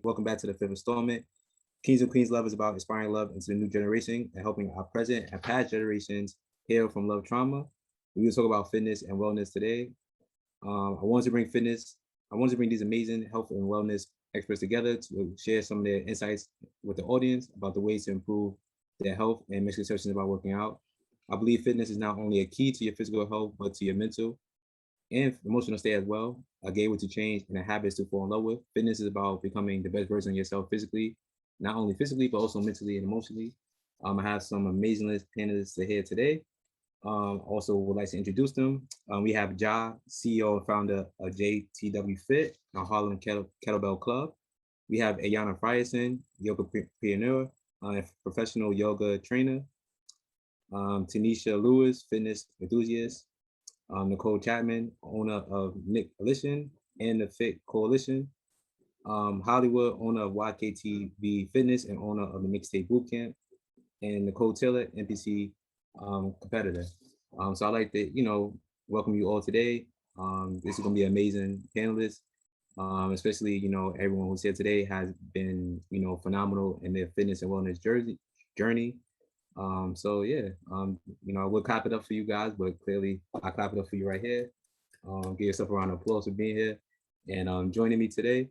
welcome back to the fifth installment. Kings and Queens Love is about inspiring love into the new generation and helping our present and past generations heal from love trauma. We will talk about fitness and wellness today. I wanted to bring fitness, I wanted to bring these amazing health and wellness experts together to share some of their insights with the audience about the ways to improve their health and misconceptions about working out. I believe fitness is not only a key to your physical health, but to your mental and emotional state as well. A gateway to change and a habits to fall in love with. Fitness is about becoming the best version of yourself physically, not only physically, but also mentally and emotionally. I have some amazing panelists here today. Also would like to introduce them. We have Ja, CEO and founder of JTW Fit, our Harlem Kettlebell Club. We have Ayana Frierson, yoga pioneer, professional yoga trainer. Tanisha Lewis, fitness enthusiast. Nicole Chapman, owner of Nick Coalition and the Fit Coalition. Hollywood, owner of YKTV Fitness and owner of the Mixtape Bootcamp. And Nicole Taylor, NPC competitor. So I'd like to, welcome you all today. This is gonna be amazing panelists. Especially, everyone who's here today has been, phenomenal in their fitness and wellness journey. So yeah, I would clap it up for you guys, but clearly I clap it up for you right here. Give yourself a round of applause for being here and joining me today.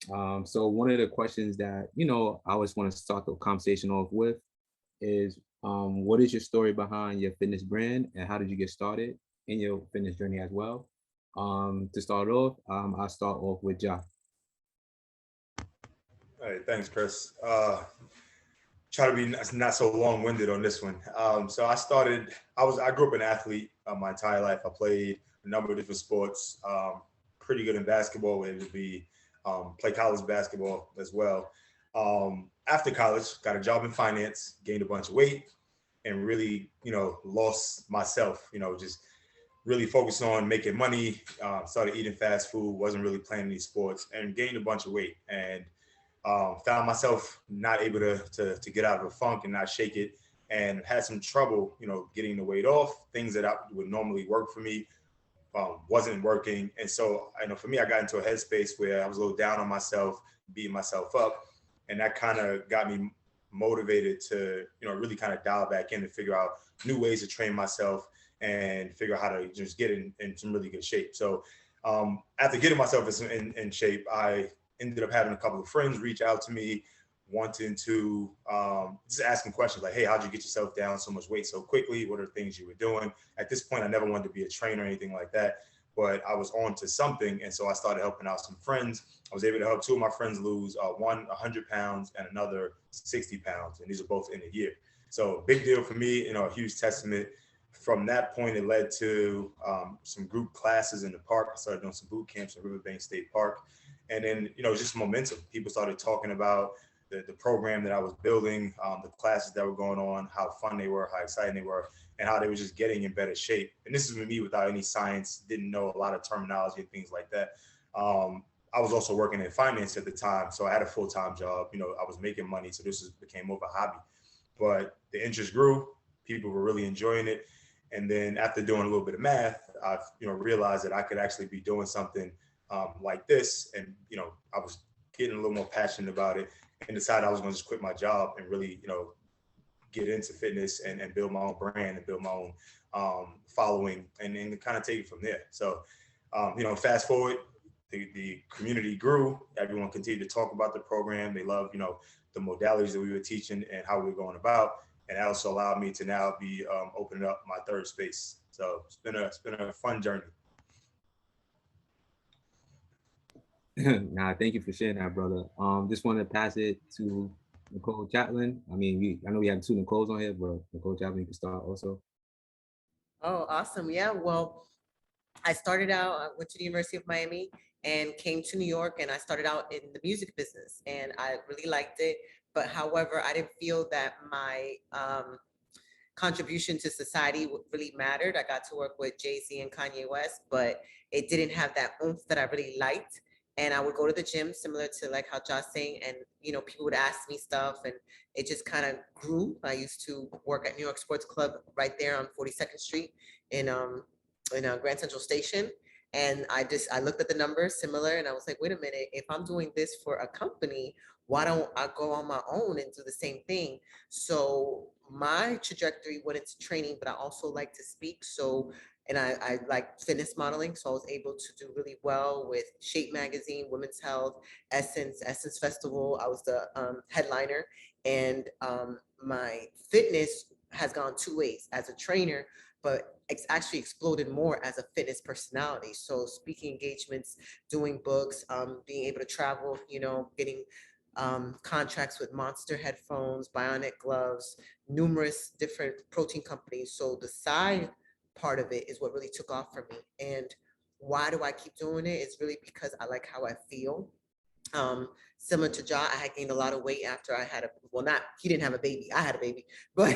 So one of the questions that, I always want to start the conversation off with is, what is your story behind your fitness brand and how did you get started in your fitness journey as well? To start off, I'll start off with Ja. All right, thanks, Chris. Try to be not so long-winded on this one. So I grew up an athlete my entire life. I played a number of different sports. Pretty good in basketball, able to be play college basketball as well. After college, got a job in finance, gained a bunch of weight, and really, lost myself. Just really focused on making money. Started eating fast food, wasn't really playing any sports, and gained a bunch of weight. And found myself not able to get out of a funk and not shake it, and had some trouble, getting the weight off. Things that would normally work for me wasn't working, and so I know for me, I got into a headspace where I was a little down on myself, beating myself up, and that kind of got me motivated to really kind of dial back in and figure out new ways to train myself and figure out how to just get in some really good shape. So after getting myself in shape, I ended up having a couple of friends reach out to me wanting to just asking questions like, hey, how'd you get yourself down so much weight so quickly? What are the things you were doing? At this point, I never wanted to be a trainer or anything like that, but I was on to something. And so I started helping out some friends. I was able to help two of my friends lose one 100 pounds and another 60 pounds. And these are both in a year. So big deal for me, a huge testament. From that point, it led to some group classes in the park. I started doing some boot camps at Riverbank State Park. And then, just momentum. People started talking about the program that I was building, the classes that were going on, how fun they were, how exciting they were, and how they were just getting in better shape. And this is with me without any science, didn't know a lot of terminology and things like that. I was also working in finance at the time, so I had a full-time job. I was making money, so became more of a hobby. But the interest grew, people were really enjoying it. And then after doing a little bit of math, I realized that I could actually be doing something like this. And, I was getting a little more passionate about it and decided I was going to just quit my job and really, get into fitness and build my own brand and build my own following and then kind of take it from there. So, fast forward, the community grew. Everyone continued to talk about the program. They love, the modalities that we were teaching and how we were going about. And that also allowed me to now be opening up my third space. So it's been a fun journey. Nah, thank you for sharing that, brother. Just want to pass it to Nicole Chaplin. I mean, I know we have two Nicoles on here, but Nicole Chaplin, you can start also. Oh, awesome. Yeah. Well, I started out, I went to the University of Miami and came to New York, and I started out in the music business and I really liked it. But however, I didn't feel that my contribution to society really mattered. I got to work with Jay-Z and Kanye West, but it didn't have that oomph that I really liked. And I would go to the gym, similar to like how Josh saying, and people would ask me stuff, and it just kind of grew. I used to work at New York Sports Club right there on 42nd Street in Grand Central Station. And I looked at the numbers similar and I was like, wait a minute, if I'm doing this for a company, why don't I go on my own and do the same thing? So my trajectory went into training, but I also like to speak. So, and I like fitness modeling. So I was able to do really well with Shape Magazine, Women's Health, Essence Festival. I was the headliner. And my fitness has gone two ways as a trainer, but it's actually exploded more as a fitness personality. So speaking engagements, doing books, being able to travel, getting contracts with Monster headphones, Bionic gloves, numerous different protein companies. So the side part of it is what really took off for me. And why do I keep doing it? It's really because I like how I feel. Similar to Ja, I had gained a lot of weight after I had he didn't have a baby, I had a baby, but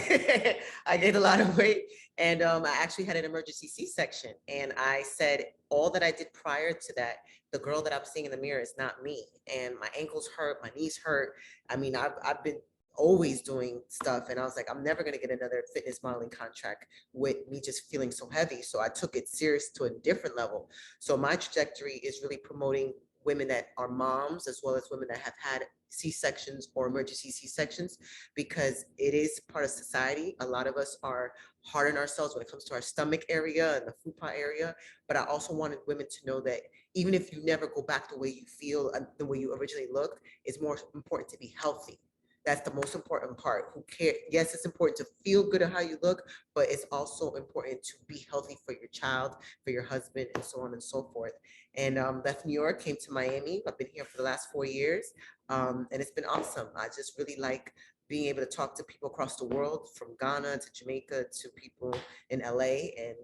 I gained a lot of weight. And I actually had an emergency C-section. And I said, all that I did prior to that, the girl that I'm seeing in the mirror is not me. And my ankles hurt, my knees hurt. I mean, I've been always doing stuff. And I was like, I'm never going to get another fitness modeling contract with me just feeling so heavy. So I took it serious to a different level. So my trajectory is really promoting women that are moms, as well as women that have had C-sections or emergency C-sections, because it is part of society. A lot of us are hard on ourselves when it comes to our stomach area and the fupa area. But I also wanted women to know that even if you never go back the way you feel, the way you originally looked, it's more important to be healthy. That's the most important part. Who cares? Yes, it's important to feel good at how you look, but it's also important to be healthy for your child, for your husband, and so on and so forth. And left New York, came to Miami. I've been here for the last 4 years, and it's been awesome. I just really like being able to talk to people across the world, from Ghana to Jamaica to people in LA. And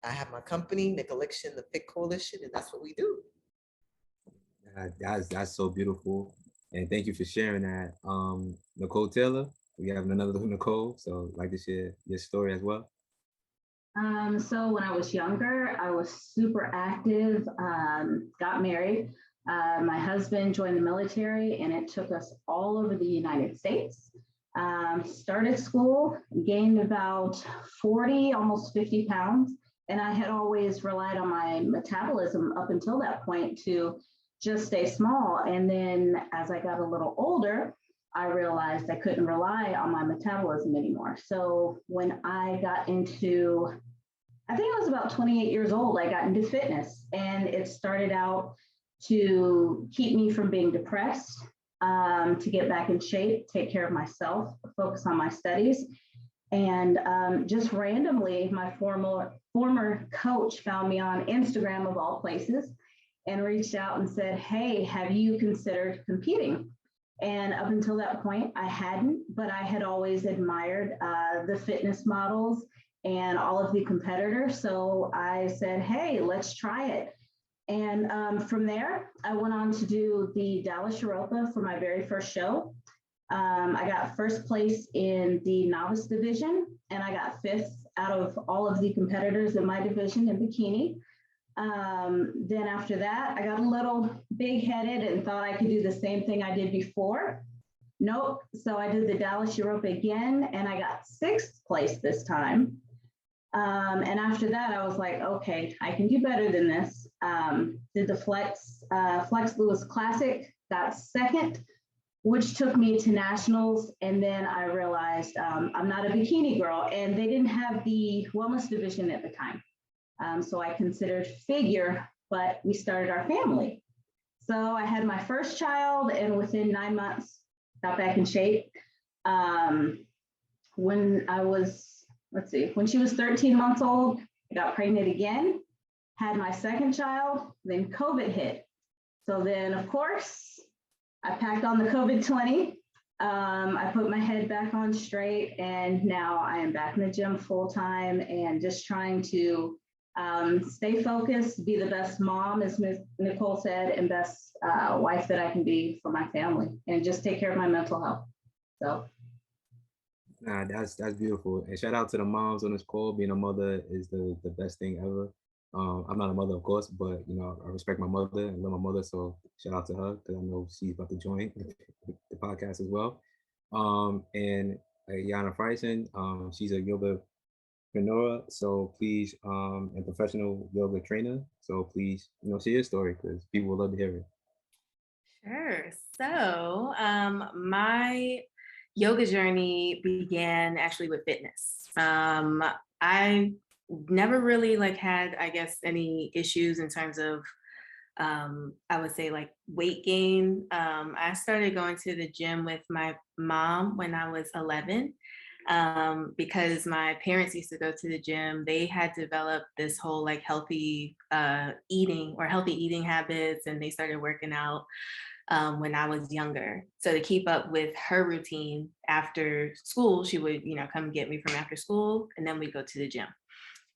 I have my company, Nicoliction, the Fit Coalition, and that's what we do. That's so beautiful, and thank you for sharing that. Nicole Taylor, we have another Nicole, so I'd like to share your story as well. So when I was younger, I was super active, got married. My husband joined the military, and it took us all over the United States. Started school, gained about 40, almost 50 pounds. And I had always relied on my metabolism up until that point to just stay small. And then as I got a little older, I realized I couldn't rely on my metabolism anymore. So when I got into, I think I was about 28 years old, I got into fitness, and it started out to keep me from being depressed, to get back in shape, take care of myself, focus on my studies. And just randomly, my former coach found me on Instagram, of all places, and reached out and said, hey, have you considered competing? And up until that point, I hadn't, but I had always admired the fitness models and all of the competitors. So I said, hey, let's try it. And from there, I went on to do the Dallas Europa for my very first show. I got first place in the novice division, and I got fifth out of all of the competitors in my division in bikini. Then after that, I got a little big-headed and thought I could do the same thing I did before. Nope. So I did the Dallas Europa again, and I got sixth place this time. And after that, I was like, okay, I can do better than this. Did the Flex Lewis Classic, got second, which took me to nationals. And then I realized I'm not a bikini girl, and they didn't have the wellness division at the time. So I considered figure, but we started our family. So I had my first child, and within 9 months, got back in shape. When I was, when she was 13 months old, I got pregnant again, had my second child, then COVID hit. So then, of course, I packed on the COVID-20. I put my head back on straight, and now I am back in the gym full time and just trying to stay focused, be the best mom, as Ms. Nicole said, and best wife that I can be for my family, and just take care of my mental health. So. Nah, that's beautiful. And shout out to the moms on this call. Being a mother is the best thing ever. I'm not a mother, of course, but I respect my mother and love my mother. So shout out to her, because I know she's about to join the podcast as well. And Yana Freisen, she's a yoga entrepreneur, so please, and professional yoga trainer. So please, share your story because people would love to hear it. Sure. So, my yoga journey began actually with fitness. I never really like had, I guess, any issues in terms of, I would say like weight gain. I started going to the gym with my mom when I was 11. Because my parents used to go to the gym. They had developed this whole like healthy eating or healthy eating habits, and they started working out when I was younger. So to keep up with her routine after school, she would, come get me from after school, and then we go to the gym.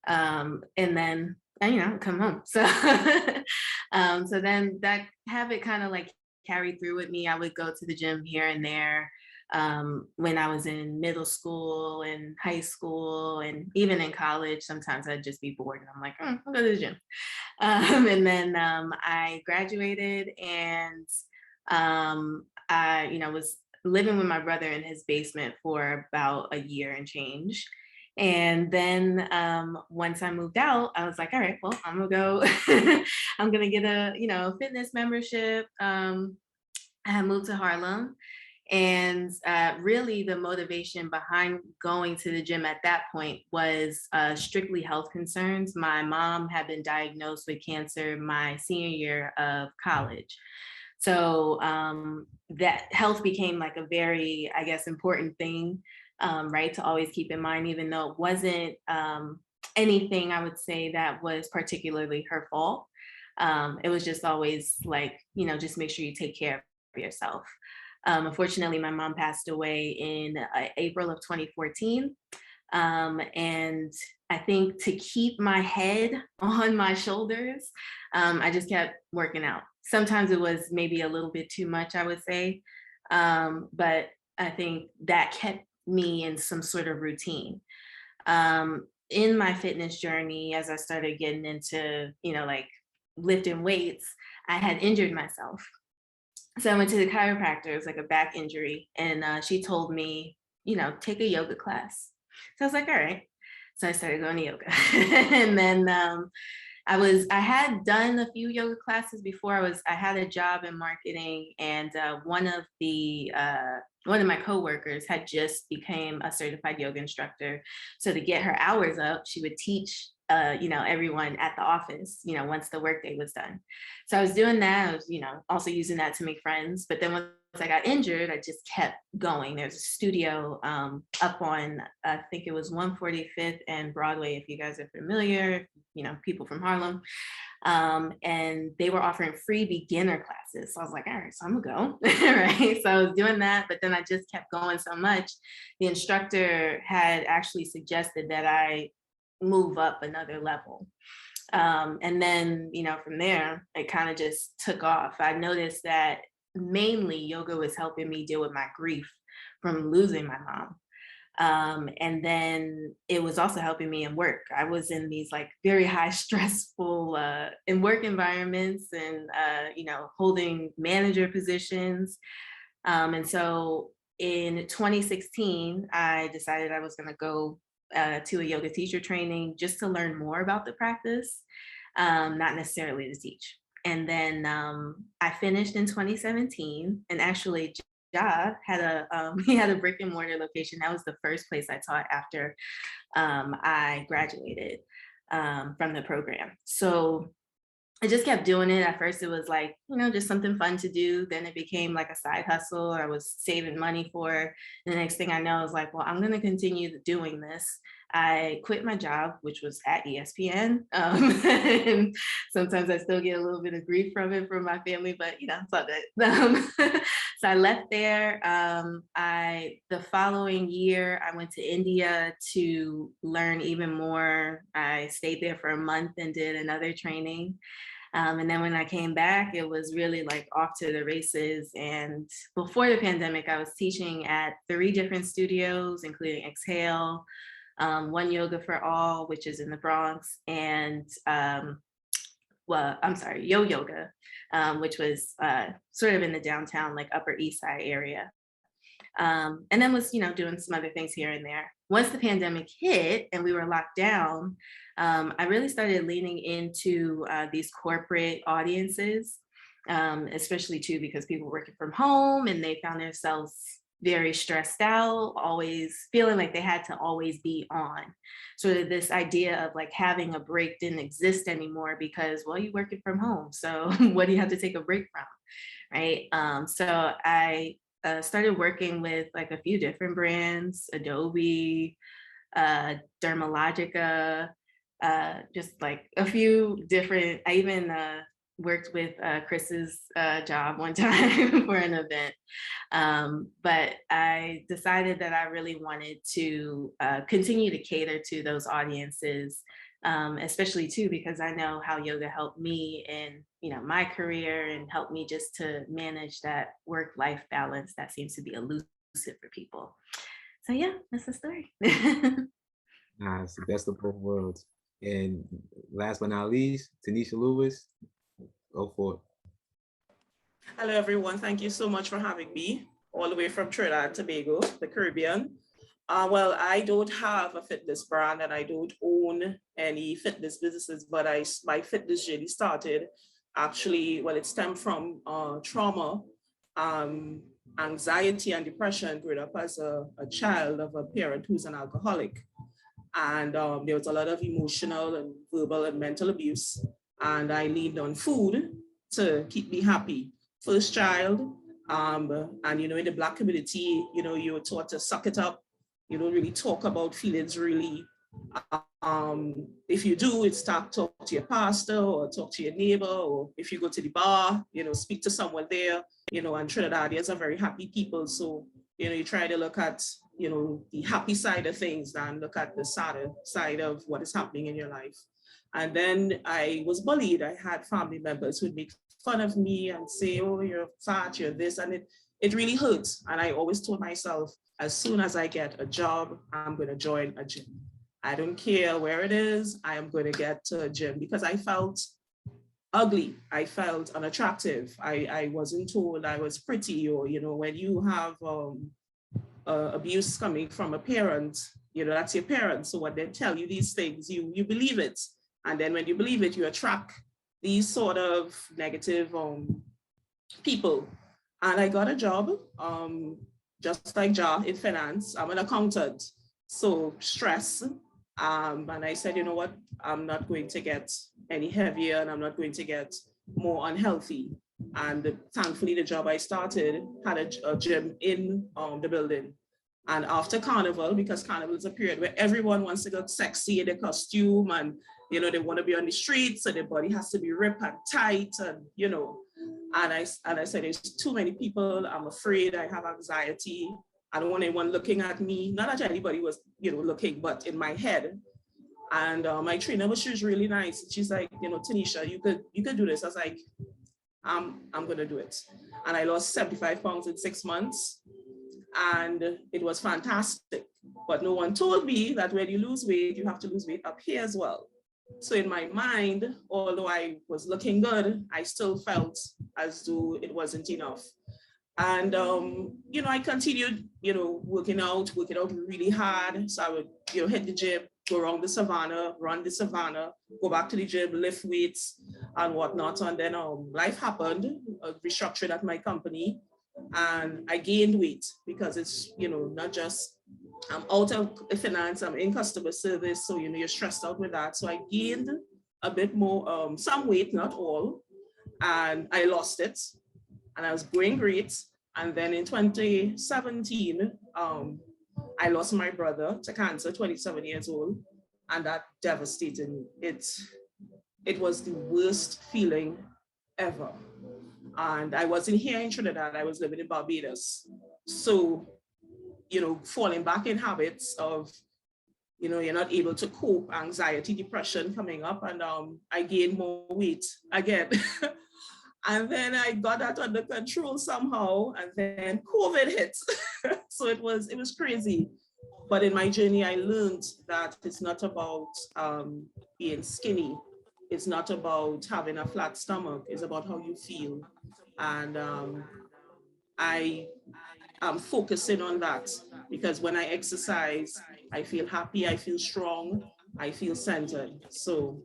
And then, come home. So, so then that habit kind of like carried through with me. I would go to the gym here and there when I was in middle school and high school, and even in college. Sometimes I'd just be bored and I'm like, I'll go to the gym. And then I graduated, and I, was living with my brother in his basement for about a year and change. And then once I moved out, I was like, all right, well, I'm gonna go, I'm gonna get a, fitness membership. I had moved to Harlem, and really the motivation behind going to the gym at that point was strictly health concerns. My mom had been diagnosed with cancer my senior year of college. So that health became like a very, I guess, important thing, right, to always keep in mind, even though it wasn't anything I would say that was particularly her fault. It was just always like, just make sure you take care of yourself. Unfortunately, my mom passed away in April of 2014. And I think to keep my head on my shoulders, I just kept working out. Sometimes it was maybe a little bit too much, I would say. But I think that kept me in some sort of routine. In my fitness journey, as I started getting into, like lifting weights, I had injured myself. So I went to the chiropractor. It was like a back injury. And she told me, take a yoga class. So I was like, all right. So I started going to yoga. And then I had done a few yoga classes before. I had a job in marketing, and one of my coworkers had just became a certified yoga instructor. So to get her hours up, she would teach everyone at the office, once the workday was done. So I was doing that. I was, also using that to make friends. But then once I got injured, I just kept going. There's a studio up on, I think it was 145th and Broadway, if you guys are familiar, people from Harlem. And they were offering free beginner classes. So I was like, all right, so I'm gonna go, right? So I was doing that, but then I just kept going so much. The instructor had actually suggested that I move up another level. And then, from there, it kind of just took off. I noticed that mainly yoga was helping me deal with my grief from losing my mom. And then it was also helping me in work. I was in these like very high stressful in work environments, and holding manager positions. And so in 2016, I decided I was going to go to a yoga teacher training just to learn more about the practice, not necessarily to teach. And then I finished in 2017, and actually Ja had he had a brick and mortar location. That was the first place I taught after I graduated from the program. So I just kept doing it. At first, it was like, just something fun to do. Then it became like a side hustle I was saving money for. And the next thing I know, I was like, well, I'm going to continue doing this. I quit my job, which was at ESPN. And sometimes I still get a little bit of grief from it from my family, but it's all good. So I left there. The following year, I went to India to learn even more. I stayed there for a month and did another training. And then when I came back, it was really like off to the races. And before the pandemic, I was teaching at 3 different studios, including Exhale, One Yoga for All, which is in the Bronx, and Yo Yoga, which was sort of in the downtown, like Upper East Side area. And then was, doing some other things here and there. Once the pandemic hit and we were locked down, I really started leaning into these corporate audiences, especially too because people were working from home and they found themselves very stressed out, always feeling like they had to always be on. Sort of this idea of like having a break didn't exist anymore because, well, you're working from home. So what do you have to take a break from? Right. So I started working with like a few different brands, Adobe, Dermalogica, just like a few different, I even worked with Chris's job one time for an event. But I decided that I really wanted to continue to cater to those audiences, especially too, because I know how yoga helped me in, my career and helped me just to manage that work-life balance that seems to be elusive for people. So yeah, that's the story. Nah, it's the best of both worlds. And last but not least, Tanisha Lewis, go for it. Hello, everyone. Thank you so much for having me all the way from Trinidad and Tobago, the Caribbean. Well, I don't have a fitness brand and I don't own any fitness businesses, but my fitness journey started actually, well, it stemmed from trauma, anxiety and depression growing up as a child of a parent who's an alcoholic. And there was a lot of emotional and verbal and mental abuse. And I leaned on food to keep me happy. First child, and in the Black community, you were taught to suck it up. You don't really talk about feelings really. If you do, it's talk to your pastor or talk to your neighbor, or if you go to the bar, speak to someone there, and Trinidadians are very happy people. So, you try to look at, the happy side of things and look at the sadder side of what is happening in your life. And then I was bullied. I had family members who would make fun of me and say, oh, you're fat, you're this, and it really hurts. And I always told myself, as soon as I get a job, I'm going to join a gym. I don't care where it is, I am going to get to a gym because I felt ugly. I felt unattractive. I wasn't told I was pretty, or, when you have abuse coming from a parent, that's your parent. So when they tell you these things, you believe it. And then when you believe it, you attract these sort of negative people. And I got a job, just like Ja, in finance. I'm an accountant, so stress. And I said, you know what, I'm not going to get any heavier and I'm not going to get more unhealthy. And thankfully, the job I started had a gym in the building. And after Carnival, because Carnival is a period where everyone wants to get sexy in their costume and, they want to be on the streets, so their body has to be ripped and tight and, and I said, there's too many people. I'm afraid, I have anxiety. I don't want anyone looking at me. Not that anybody was, looking, but in my head. And my trainer, but she was really nice. She's like, Tanisha, you could do this. I was like, I'm gonna do it. And I lost 75 pounds in 6 months. And it was fantastic. But no one told me that when you lose weight, you have to lose weight up here as well. So in my mind, although I was looking good, I still felt as though it wasn't enough. And, I continued, working out really hard. So I would, hit the gym, go around the savannah, run the savannah, go back to the gym, lift weights and whatnot. And then life happened, a restructuring at my company. And I gained weight because it's, not just, I'm out of finance, I'm in customer service. So, you're stressed out with that. So I gained a bit more, some weight, not all, and I lost it. And I was going great. And then in 2017, I lost my brother to cancer, 27 years old. And that devastated me. It was the worst feeling ever. And I wasn't here in Trinidad, I was living in Barbados. So, falling back in habits of, you're not able to cope, anxiety, depression coming up, and I gained more weight again. And then I got that under control somehow, and then COVID hit. So it was crazy. But in my journey, I learned that it's not about being skinny. It's not about having a flat stomach. It's about how you feel. And I I'm focusing on that, because when I exercise, I feel happy, I feel strong, I feel centered. So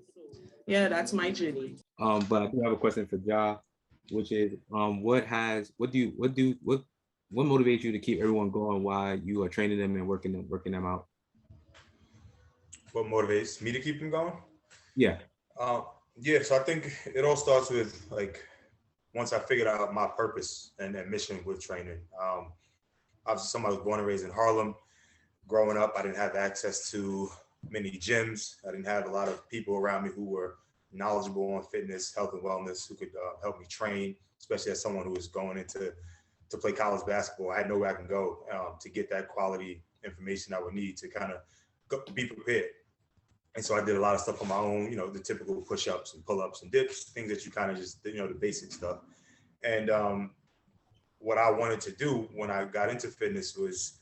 yeah, that's my journey. But I do have a question for Ja, which is, what motivates you to keep everyone going while you are training them and working them out? What motivates me to keep them going? Yeah. Um, yeah, so I think it all starts with like once I figured out my purpose and mission with training. Obviously, somebody was born and raised in Harlem. Growing up, I didn't have access to many gyms. I didn't have a lot of people around me who were knowledgeable on fitness, health, and wellness, who could help me train, especially as someone who was going into to play college basketball. I had nowhere I can go to get that quality information I would need to kind of be prepared. And so I did a lot of stuff on my own, the typical push-ups and pull-ups and dips, things that you kind of just, the basic stuff. And what I wanted to do when I got into fitness was,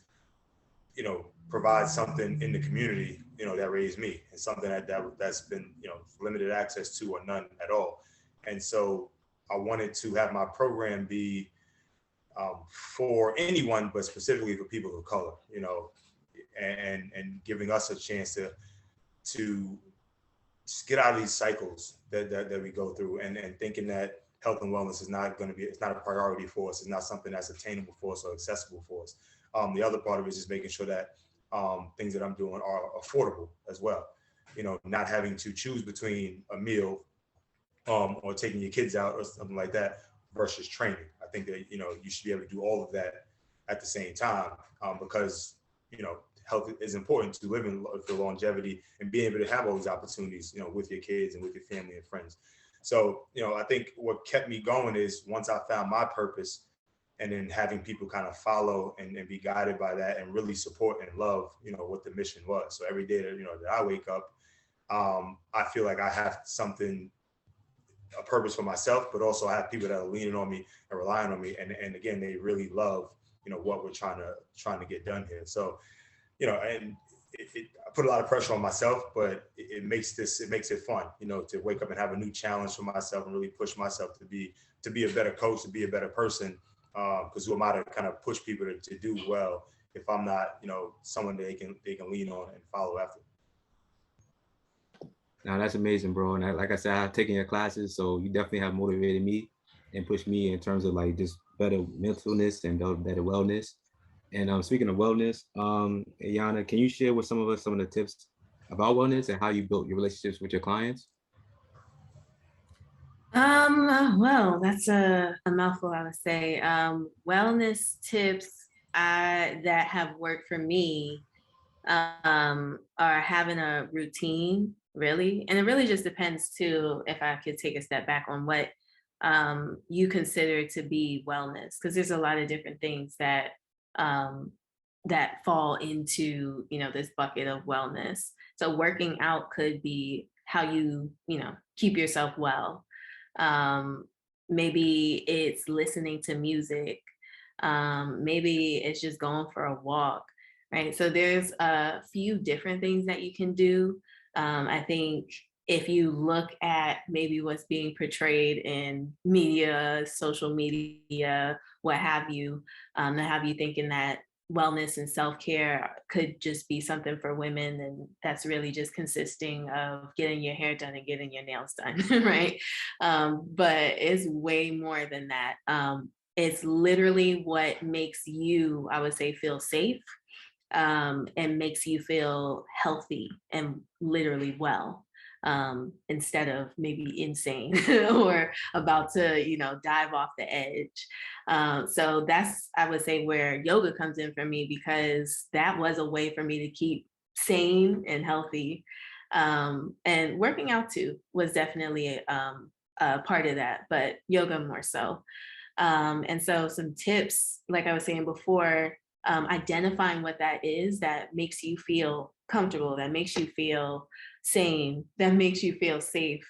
provide something in the community, that raised me, and something that's been, limited access to or none at all. And so I wanted to have my program be for anyone, but specifically for people of color, and giving us a chance to just get out of these cycles that we go through, and thinking that health and wellness is not going to be, it's not a priority for us. It's not something that's attainable for us or accessible for us. The other part of it is just making sure that things that I'm doing are affordable as well. Not having to choose between a meal or taking your kids out or something like that versus training. I think that, you should be able to do all of that at the same time, because, health is important to living for longevity and being able to have all these opportunities, with your kids and with your family and friends. So, I think what kept me going is once I found my purpose, and then having people kind of follow and be guided by that and really support and love, what the mission was. So every day that, that I wake up, I feel like I have something, a purpose for myself, but also I have people that are leaning on me and relying on me. And again, they really love, what we're trying to get done here. So, and I put a lot of pressure on myself, but it makes it fun, to wake up and have a new challenge for myself and really push myself to be a better coach, to be a better person. Because who am I to kind of push people to do well if I'm not, someone they can lean on and follow after. Now that's amazing, bro. And like I said, I've taken your classes, so you definitely have motivated me and pushed me in terms of like just better mentalness and better wellness. And speaking of wellness, Ayana, can you share with some of us some of the tips about wellness and how you built your relationships with your clients? Well, that's a mouthful, I would say. Wellness tips that have worked for me are having a routine, really. And it really just depends too, if I could take a step back on what you consider to be wellness, because there's a lot of different things that that fall into, this bucket of wellness. So working out could be how you, keep yourself well. Maybe it's listening to music. Maybe it's just going for a walk, right? So there's a few different things that you can do. I think if you look at maybe what's being portrayed in media, social media, what have you, that have you thinking that wellness and self-care could just be something for women, and that's really just consisting of getting your hair done and getting your nails done, right? But it's way more than that. It's literally what makes you, I would say, feel safe, and makes you feel healthy and literally well, instead of maybe insane or about to, dive off the edge. So that's, I would say, where yoga comes in for me, because that was a way for me to keep sane and healthy. And working out too was definitely a part of that, but yoga more so. And so some tips, like I was saying before, identifying what that is that makes you feel comfortable, that makes you feel sane, that makes you feel safe,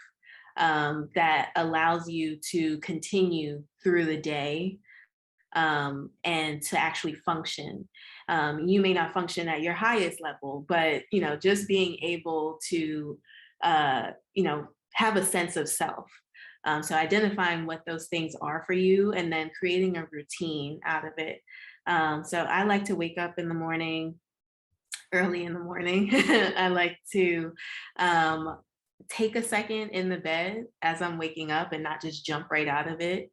that allows you to continue through the day, and to actually function. You may not function at your highest level, but just being able to have a sense of self. So identifying what those things are for you and then creating a routine out of it. So I like to wake up in the morning, early in the morning. I like to take a second in the bed as I'm waking up and not just jump right out of it.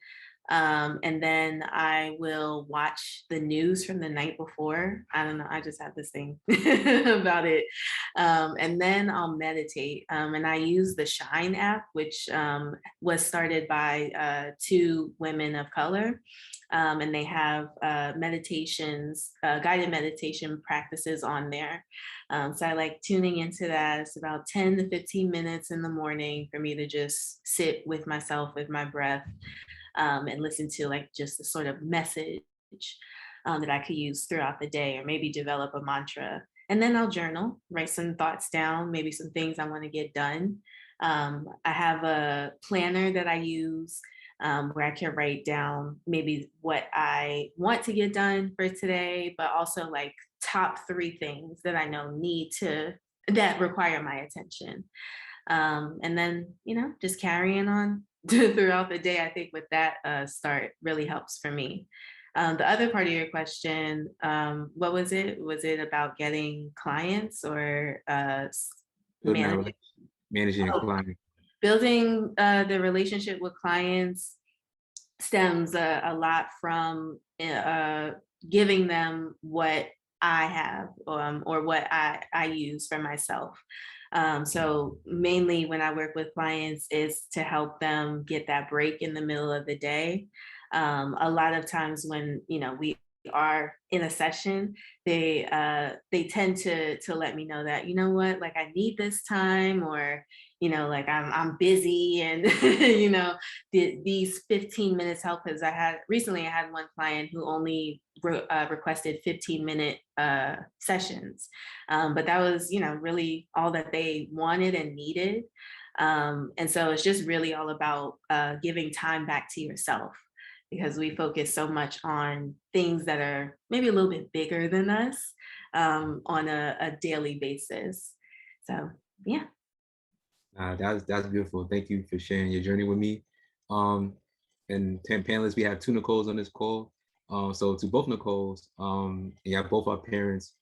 And then I will watch the news from the night before. I don't know, I just have this thing about it. And then I'll meditate. And I use the Shine app, which was started by two women of color. And they have meditations, guided meditation practices on there. So I like tuning into that. It's about 10 to 15 minutes in the morning for me to just sit with myself, with my breath, and listen to like just a sort of message that I could use throughout the day, or maybe develop a mantra. And then I'll journal, write some thoughts down, maybe some things I want to get done. I have a planner that I use where I can write down maybe what I want to get done for today, but also like top 3 things that I know that require my attention. And then, just carrying on throughout the day. I think with that start really helps for me. The other part of your question, what was it? Was it about getting clients or Building that managing? managing a Oh, client. building the relationship with clients stems a lot from giving them what I have, or what I use for myself. So mainly when I work with clients is to help them get that break in the middle of the day. A lot of times when, we are in a session, they tend to let me know that, like I need this time, or, like I'm busy, and, these 15 minutes help, because recently I had one client who only requested 15-minute sessions. But that was, really all that they wanted and needed. And so it's just really all about giving time back to yourself, because we focus so much on things that are maybe a little bit bigger than us on a daily basis. So, yeah. That's beautiful. Thank you for sharing your journey with me. And 10 panelists, we have 2 Nicoles on this call. So to both Nicoles, yeah, both our parents,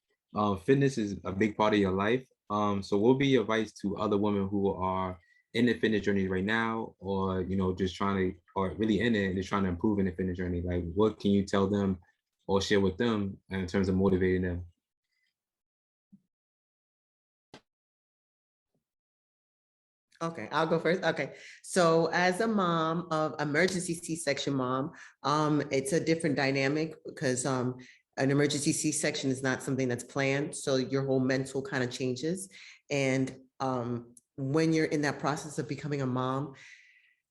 fitness is a big part of your life. So what would be your advice to other women who are in the fitness journey right now, or just trying to, or really in it and just trying to improve in the fitness journey? Like, what can you tell them or share with them in terms of motivating them? Okay, I'll go first. Okay, so as a mom of emergency C-section mom, it's a different dynamic because an emergency C-section is not something that's planned. So your whole mental kind of changes. And when you're in that process of becoming a mom,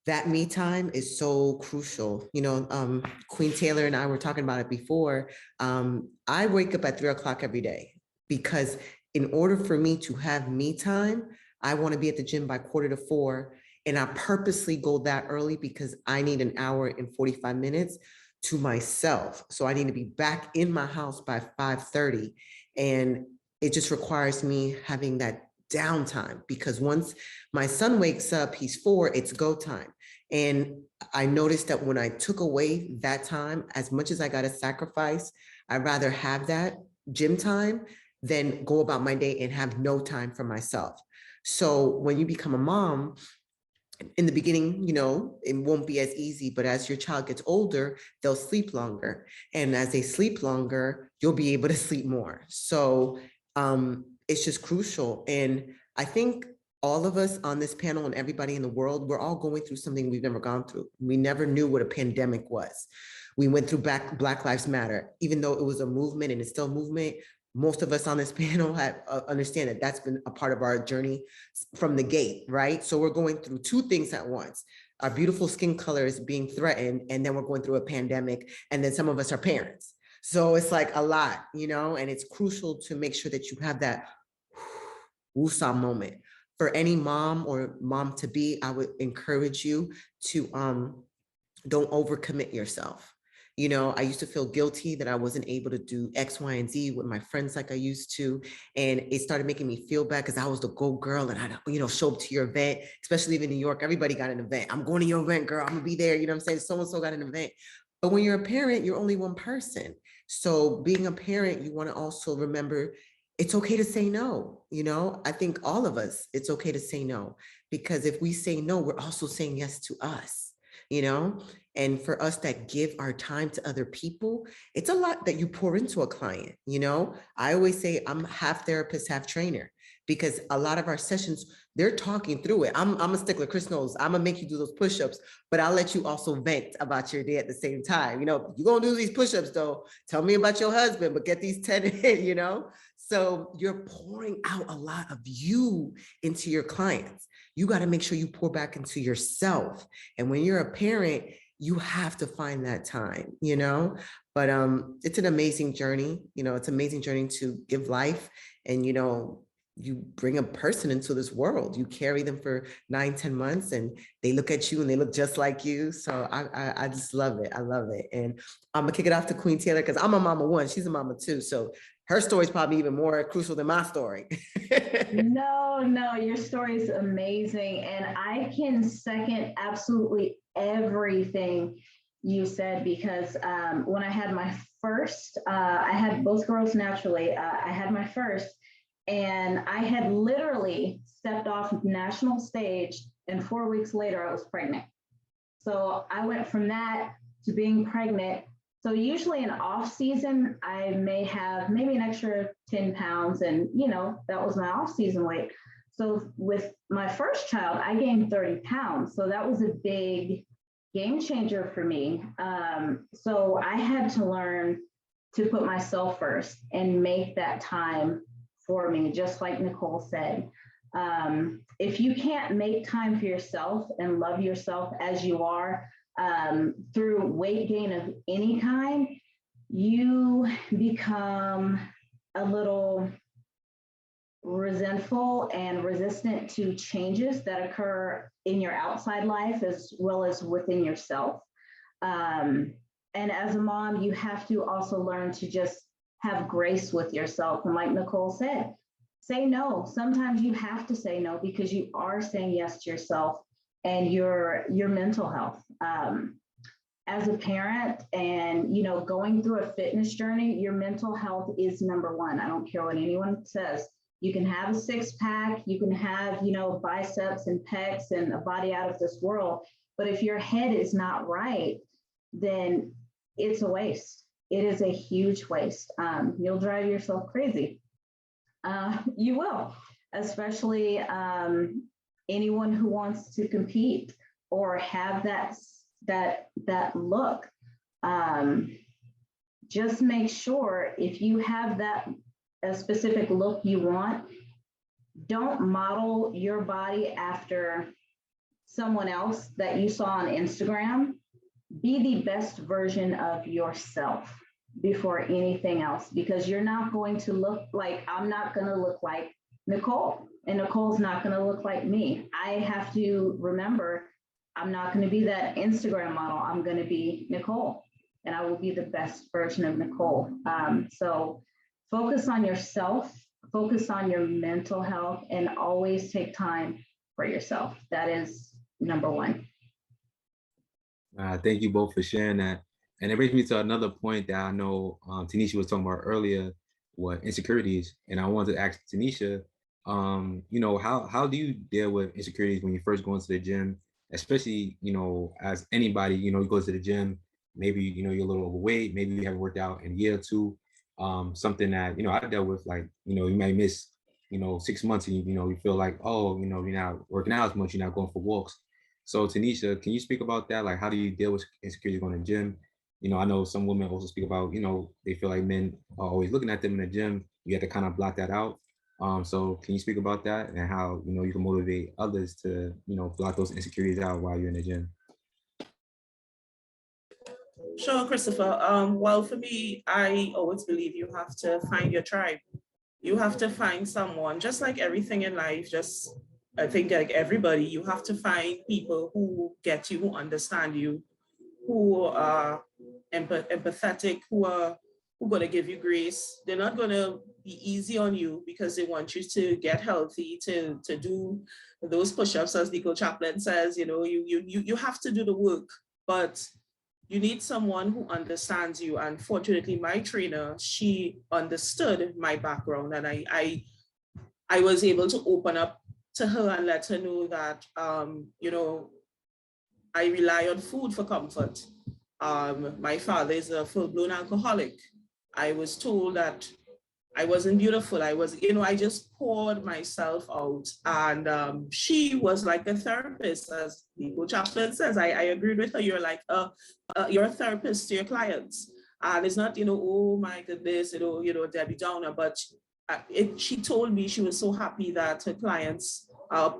that me time is so crucial. Queen Taylor and I were talking about it before. I wake up at 3 o'clock every day because in order for me to have me time, I want to be at the gym by 3:45. And I purposely go that early because I need an hour and 45 minutes to myself. So I need to be back in my house by 5:30. And it just requires me having that downtime, because once my son wakes up, he's 4, it's go time. And I noticed that when I took away that time, as much as I got to sacrifice, I'd rather have that gym time than go about my day and have no time for myself. So when you become a mom, in the beginning, it won't be as easy, but as your child gets older, they'll sleep longer. And as they sleep longer, you'll be able to sleep more. So it's just crucial. And I think all of us on this panel and everybody in the world, we're all going through something we've never gone through. We never knew what a pandemic was. We went through Black Lives Matter, even though it was a movement and it's still a movement. Most of us on this panel have understand that that's been a part of our journey from the gate, right? So we're going through 2 things at once. Our beautiful skin color is being threatened, and then we're going through a pandemic, and then some of us are parents. So it's like a lot, and it's crucial to make sure that you have that woosah moment. For any mom or mom to be, I would encourage you to don't overcommit yourself. I used to feel guilty that I wasn't able to do X, Y, and Z with my friends like I used to. And it started making me feel bad because I was the go girl and I, show up to your event, especially in New York. Everybody got an event. I'm going to your event, girl. I'm gonna be there. You know what I'm saying? So-and-so got an event. But when you're a parent, you're only one person. So being a parent, you want to also remember it's okay to say no. You know, I think all of us, it's okay to say no, because if we say no, we're also saying yes to us, you know? And for us that give our time to other people, it's a lot that you pour into a client, you know? I always say I'm half therapist, half trainer, because a lot of our sessions, they're talking through it. I'm a stickler, Chris knows, I'm gonna make you do those push-ups, but I'll let you also vent about your day at the same time. You know, you're gonna do these push-ups though. Tell me about your husband, but get these 10 in, you know? So you're pouring out a lot of you into your clients. You got to make sure you pour back into yourself. And when you're a parent, you have to find that time, you know? But it's an amazing journey. You know, it's an amazing journey to give life. And, you know, you bring a person into this world. You carry them for 9-10 months and they look at you and they look just like you. So I just love it. I love it. And I'm gonna kick it off to Queen Taylor because I'm a mama one, she's a mama too. So her story is probably even more crucial than my story. No, your story is amazing. And I can second absolutely everything you said, because when I had my first, I had both girls naturally. I had my first, and I had literally stepped off national stage, and 4 weeks later I was pregnant. So I went from that to being pregnant. So usually in off season, I may have maybe an extra 10 pounds, and you know, that was my off season weight. So with my first child, I gained 30 pounds. So that was a big game changer for me. So I had to learn to put myself first and make that time for me, just like Nicole said. If you can't make time for yourself and love yourself as you are, through weight gain of any kind, you become a little resentful and resistant to changes that occur in your outside life as well as within yourself. And as a mom, you have to also learn to just have grace with yourself. And like Nicole said, say no. Sometimes you have to say no because you are saying yes to yourself and your mental health. As a parent and, you know, going through a fitness journey, your mental health is number one. I don't care what anyone says. You can have a six pack, you can have, you know, biceps and pecs and a body out of this world. But if your head is not right, then it's a waste. It is a huge waste. You'll drive yourself crazy. You will, especially anyone who wants to compete or have that look. Just make sure if you have a specific look you want, don't model your body after someone else that you saw on Instagram. Be the best version of yourself before anything else, because you're not going to look like, I'm not going to look like Nicole, and Nicole's not going to look like me. I have to remember, I'm not going to be that Instagram model. I'm going to be Nicole, and I will be the best version of Nicole. So focus on yourself, focus on your mental health, and always take time for yourself. That is number one. Thank you both for sharing that. And it brings me to another point that I know Tanisha was talking about earlier, what insecurities. And I wanted to ask Tanisha, you know, how do you deal with insecurities when you first go into the gym, especially, you know, as anybody, you know, you go to the gym, maybe, you know, you're a little overweight, maybe you haven't worked out in a year or two, something that, you know, I dealt with, like, you know, you may miss, you know, 6 months and, you know, you feel like, oh, you know, you're not working out as much, you're not going for walks. So Tanisha, can you speak about that? Like, how do you deal with insecurity going to the gym? You know, I know some women also speak about, you know, they feel like men are always looking at them in the gym. You have to kind of block that out. So can you speak about that and how, you know, you can motivate others to, you know, block those insecurities out while you're in the gym? Sure, Christopher. Well, for me, I always believe you have to find your tribe. You have to find someone, just like everything in life, I think like everybody, you have to find people who get you, who understand you, who are empathetic, who are going to give you grace. They're not going to be easy on you because they want you to get healthy, to do those push-ups, as Nicole Chaplin says. You know, you have to do the work, but you need someone who understands you. And fortunately, my trainer, she understood my background, and I was able to open up to her and let her know that, you know, I rely on food for comfort. My father is a full-blown alcoholic. I was told that I wasn't beautiful. I was, you know, I just poured myself out. And she was like a therapist, as Nico Chaplin says. I agreed with her. You're like, you're a therapist to your clients. And it's not, you know, oh my goodness, Debbie Downer, but she told me she was so happy that her clients are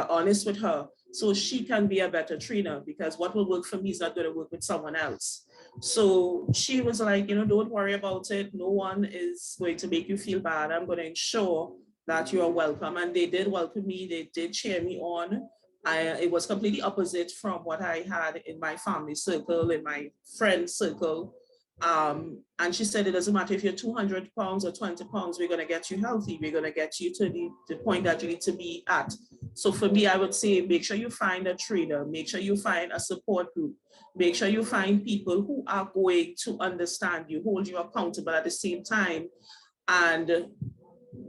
honest with her, so she can be a better trainer, because what will work for me is not going to work with someone else. So she was like, you know, don't worry about it. No one is going to make you feel bad. I'm going to ensure that you are welcome. And they did welcome me. They did cheer me on. It was completely opposite from what I had in my family circle, in my friend circle. And she said, it doesn't matter if you're 200 pounds or 20 pounds, we're going to get you healthy. We're going to get you to the point that you need to be at. So for me, I would say, make sure you find a trainer, make sure you find a support group, make sure you find people who are going to understand you, hold you accountable at the same time, and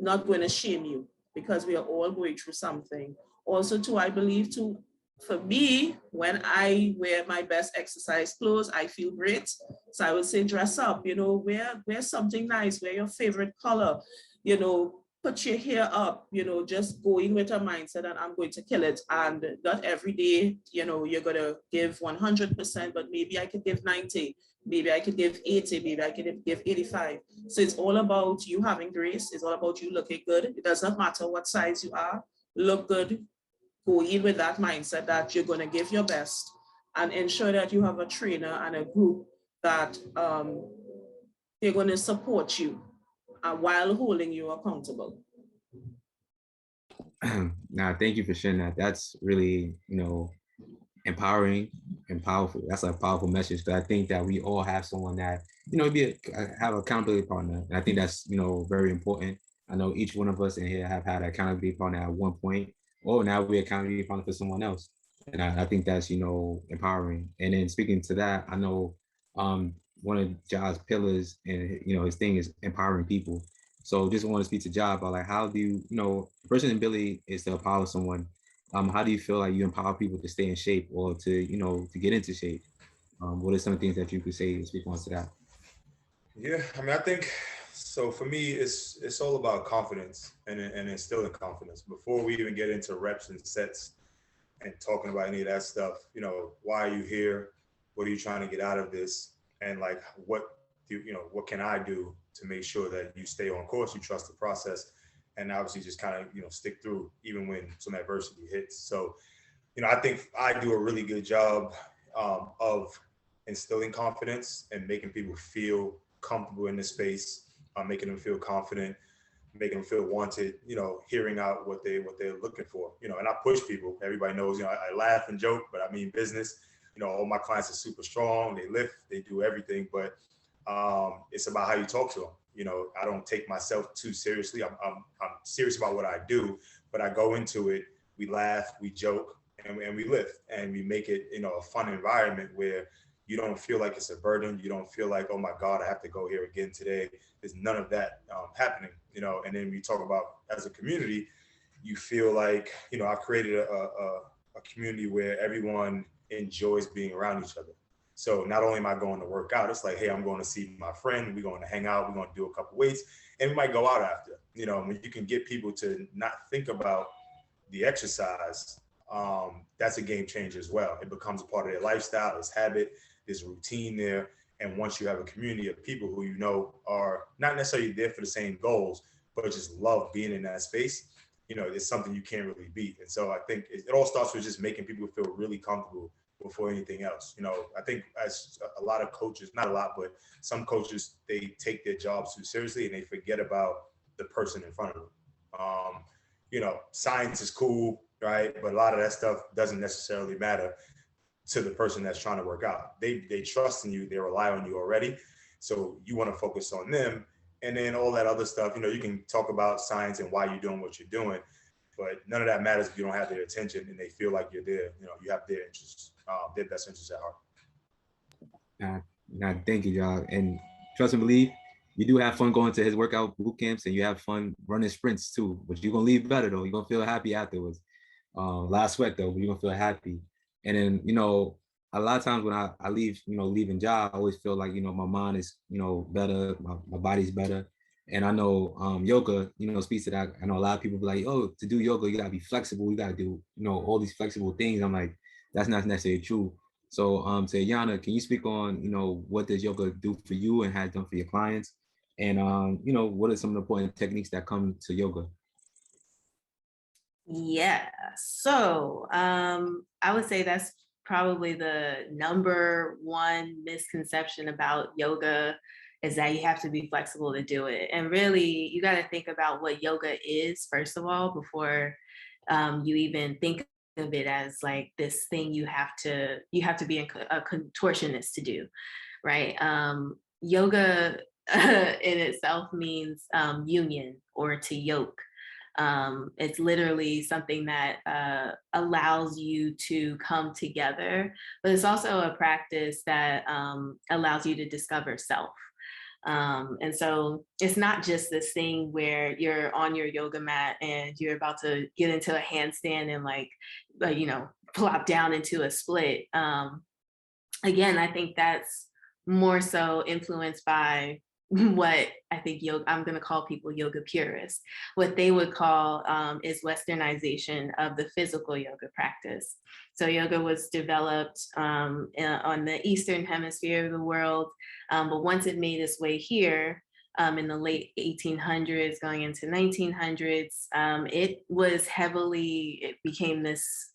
not going to shame you, because we are all going through something. Also, too, I believe, too, for me, when I wear my best exercise clothes, I feel great. So I would say dress up, you know, wear something nice, wear your favorite color, you know, put your hair up, you know, just go in with a mindset that I'm going to kill it. And not every day, you know, you're going to give 100%, but maybe I could give 90, maybe I could give 80, maybe I could give 85. So it's all about you having grace. It's all about you looking good. It does not matter what size you are, look good. Go in with that mindset that you're going to give your best, and ensure that you have a trainer and a group that they're going to support you while holding you accountable. Nah, thank you for sharing that. That's really, you know, empowering and powerful. That's a powerful message. But I think that we all have someone that, you know, have an accountability partner. And I think that's, you know, very important. I know each one of us in here have had an accountability partner at one point, or now we're accountability partner for someone else. And I think that's, you know, empowering. And then speaking to that, I know one of Ja's pillars and, you know, his thing is empowering people. So just want to speak to Ja about like, how do you know, the person's ability is to empower someone. How do you feel like you empower people to stay in shape or to, you know, to get into shape? What are some things that you could say to speak on to that? Yeah, I mean, I think so. For me, it's all about confidence and instilling confidence before we even get into reps and sets and talking about any of that stuff. You know, why are you here? What are you trying to get out of this? And like, what can I do to make sure that you stay on course, you trust the process, and obviously just kind of, you know, stick through even when some adversity hits. So, you know, I think I do a really good job of instilling confidence and making people feel comfortable in the space, making them feel confident, making them feel wanted, you know, hearing out what they're looking for, you know. And I push people. Everybody knows, you know, I laugh and joke, but I mean business. You know, all my clients are super strong. They lift, they do everything, but it's about how you talk to them. You know, I don't take myself too seriously. I'm serious about what I do, but I go into it. We laugh, we joke, and we lift, and we make it, you know, a fun environment where you don't feel like it's a burden. You don't feel like, oh my God, I have to go here again today. There's none of that happening, you know. And then we talk about as a community, you feel like, you know, I've created a community where everyone enjoys being around each other. So not only am I going to work out, it's like, hey, I'm going to see my friend. We're going to hang out. We're going to do a couple weights, and we might go out after. You know, when you can get people to not think about the exercise, that's a game changer as well. It becomes a part of their lifestyle, it's habit, there's routine there. And once you have a community of people who you know are not necessarily there for the same goals, but just love being in that space, you know, it's something you can't really beat. And so I think it all starts with just making people feel really comfortable before anything else. You know, I think as a lot of coaches, not a lot, but some coaches, they take their jobs too seriously and they forget about the person in front of them. You know, science is cool, right? But a lot of that stuff doesn't necessarily matter to the person that's trying to work out. They trust in you, they rely on you already. So you want to focus on them. And then all that other stuff, you know, you can talk about science and why you're doing what you're doing, but none of that matters if you don't have their attention and they feel like you're there. You know, you have their interests, their best interests at heart. Thank you, y'all. And trust and believe, you do have fun going to his workout boot camps, and you have fun running sprints too. But you're gonna leave better though. You're gonna feel happy afterwards. Last sweat though, but you're gonna feel happy. And then a lot of times when I leave, leaving job, I always feel like my mind is better, my body's better. And I know yoga, speaks to that. I know a lot of people be like, oh, to do yoga, you gotta be flexible. You gotta do, all these flexible things. I'm like, that's not necessarily true. So to Yana, can you speak on, what does yoga do for you and has done for your clients? And what are some of the important techniques that come to yoga? Yeah, so I would say that's probably the number one misconception about yoga is that you have to be flexible to do it. And really, you got to think about what yoga is, first of all, before you even think of it as like this thing you have to be a contortionist to do, right? Yoga in itself means union or to yoke. It's literally something that allows you to come together, but it's also a practice that allows you to discover self. And so it's not just this thing where you're on your yoga mat and you're about to get into a handstand and plop down into a split. Again, I think that's more so influenced by what I think I'm going to call people yoga purists. What they would call is westernization of the physical yoga practice. So yoga was developed on the Eastern hemisphere of the world, but once it made its way here in the late 1800s, going into 1900s, it became this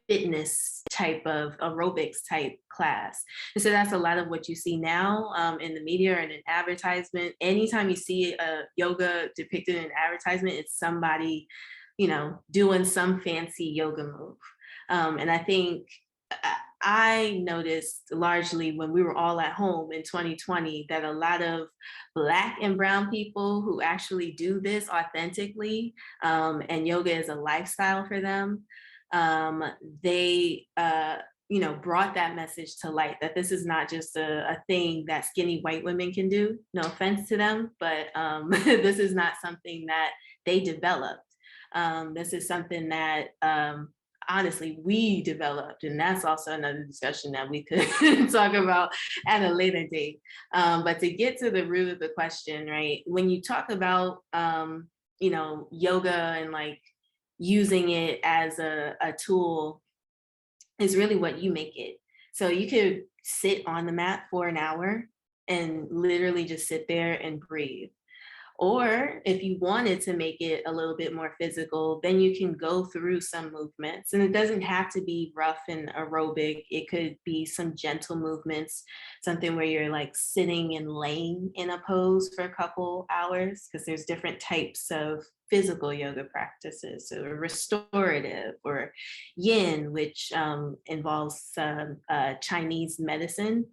fitness type of aerobics type class. And so that's a lot of what you see now in the media and in advertisement. Anytime you see a yoga depicted in advertisement, it's somebody, doing some fancy yoga move. And I think I noticed largely when we were all at home in 2020 that a lot of Black and brown people who actually do this authentically, and yoga is a lifestyle for them, they brought that message to light, that this is not just a thing that skinny white women can do. No offense to them, but this is not something that they developed. This is something that honestly we developed, and that's also another discussion that we could talk about at a later date. But to get to the root of the question, right, when you talk about yoga and like using it as a tool is really what you make it. So you could sit on the mat for an hour and literally just sit there and breathe. Or if you wanted to make it a little bit more physical, then you can go through some movements. And it doesn't have to be rough and aerobic. It could be some gentle movements, something where you're like sitting and laying in a pose for a couple hours, because there's different types of physical yoga practices. So restorative, or yin, which involves Chinese medicine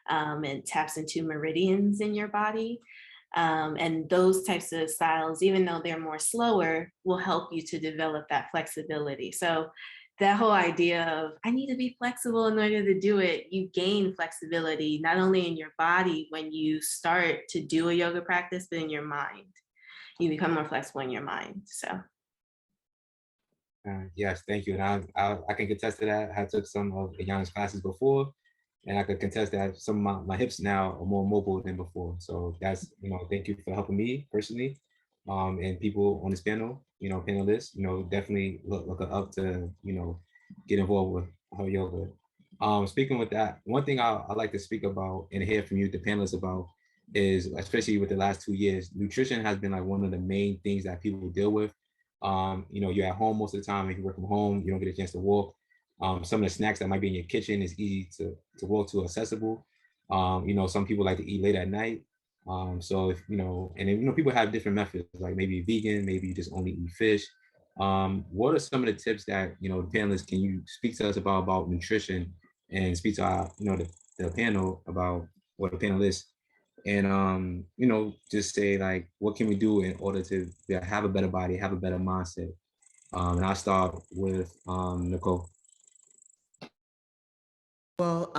and taps into meridians in your body. And those types of styles, even though they're more slower, will help you to develop that flexibility. So that whole idea of, I need to be flexible in order to do it, you gain flexibility, not only in your body when you start to do a yoga practice, but in your mind. You become more flexible in your mind, so. Yes, thank you. And I can contest to that. I took some of Yana's classes before, and I could contest that some of my hips now are more mobile than before. So that's, thank you for helping me personally. And people on this panel, panelists, definitely look up to, get involved with her yoga. Speaking with that, one thing I like to speak about and hear from you, the panelists, about is, especially with the last 2 years, nutrition has been like one of the main things that people deal with. You're at home most of the time. If you work from home, you don't get a chance to walk. Some of the snacks that might be in your kitchen is easy to walk to, accessible. Some people like to eat late at night. So if, and then, people have different methods, like maybe vegan, maybe you just only eat fish. What are some of the tips that, the panelists, can you speak to us about nutrition, and speak to our, the panel about, or the panelists, and just say like, what can we do in order to have a better body, have a better mindset? And I'll start with Nicole. Well,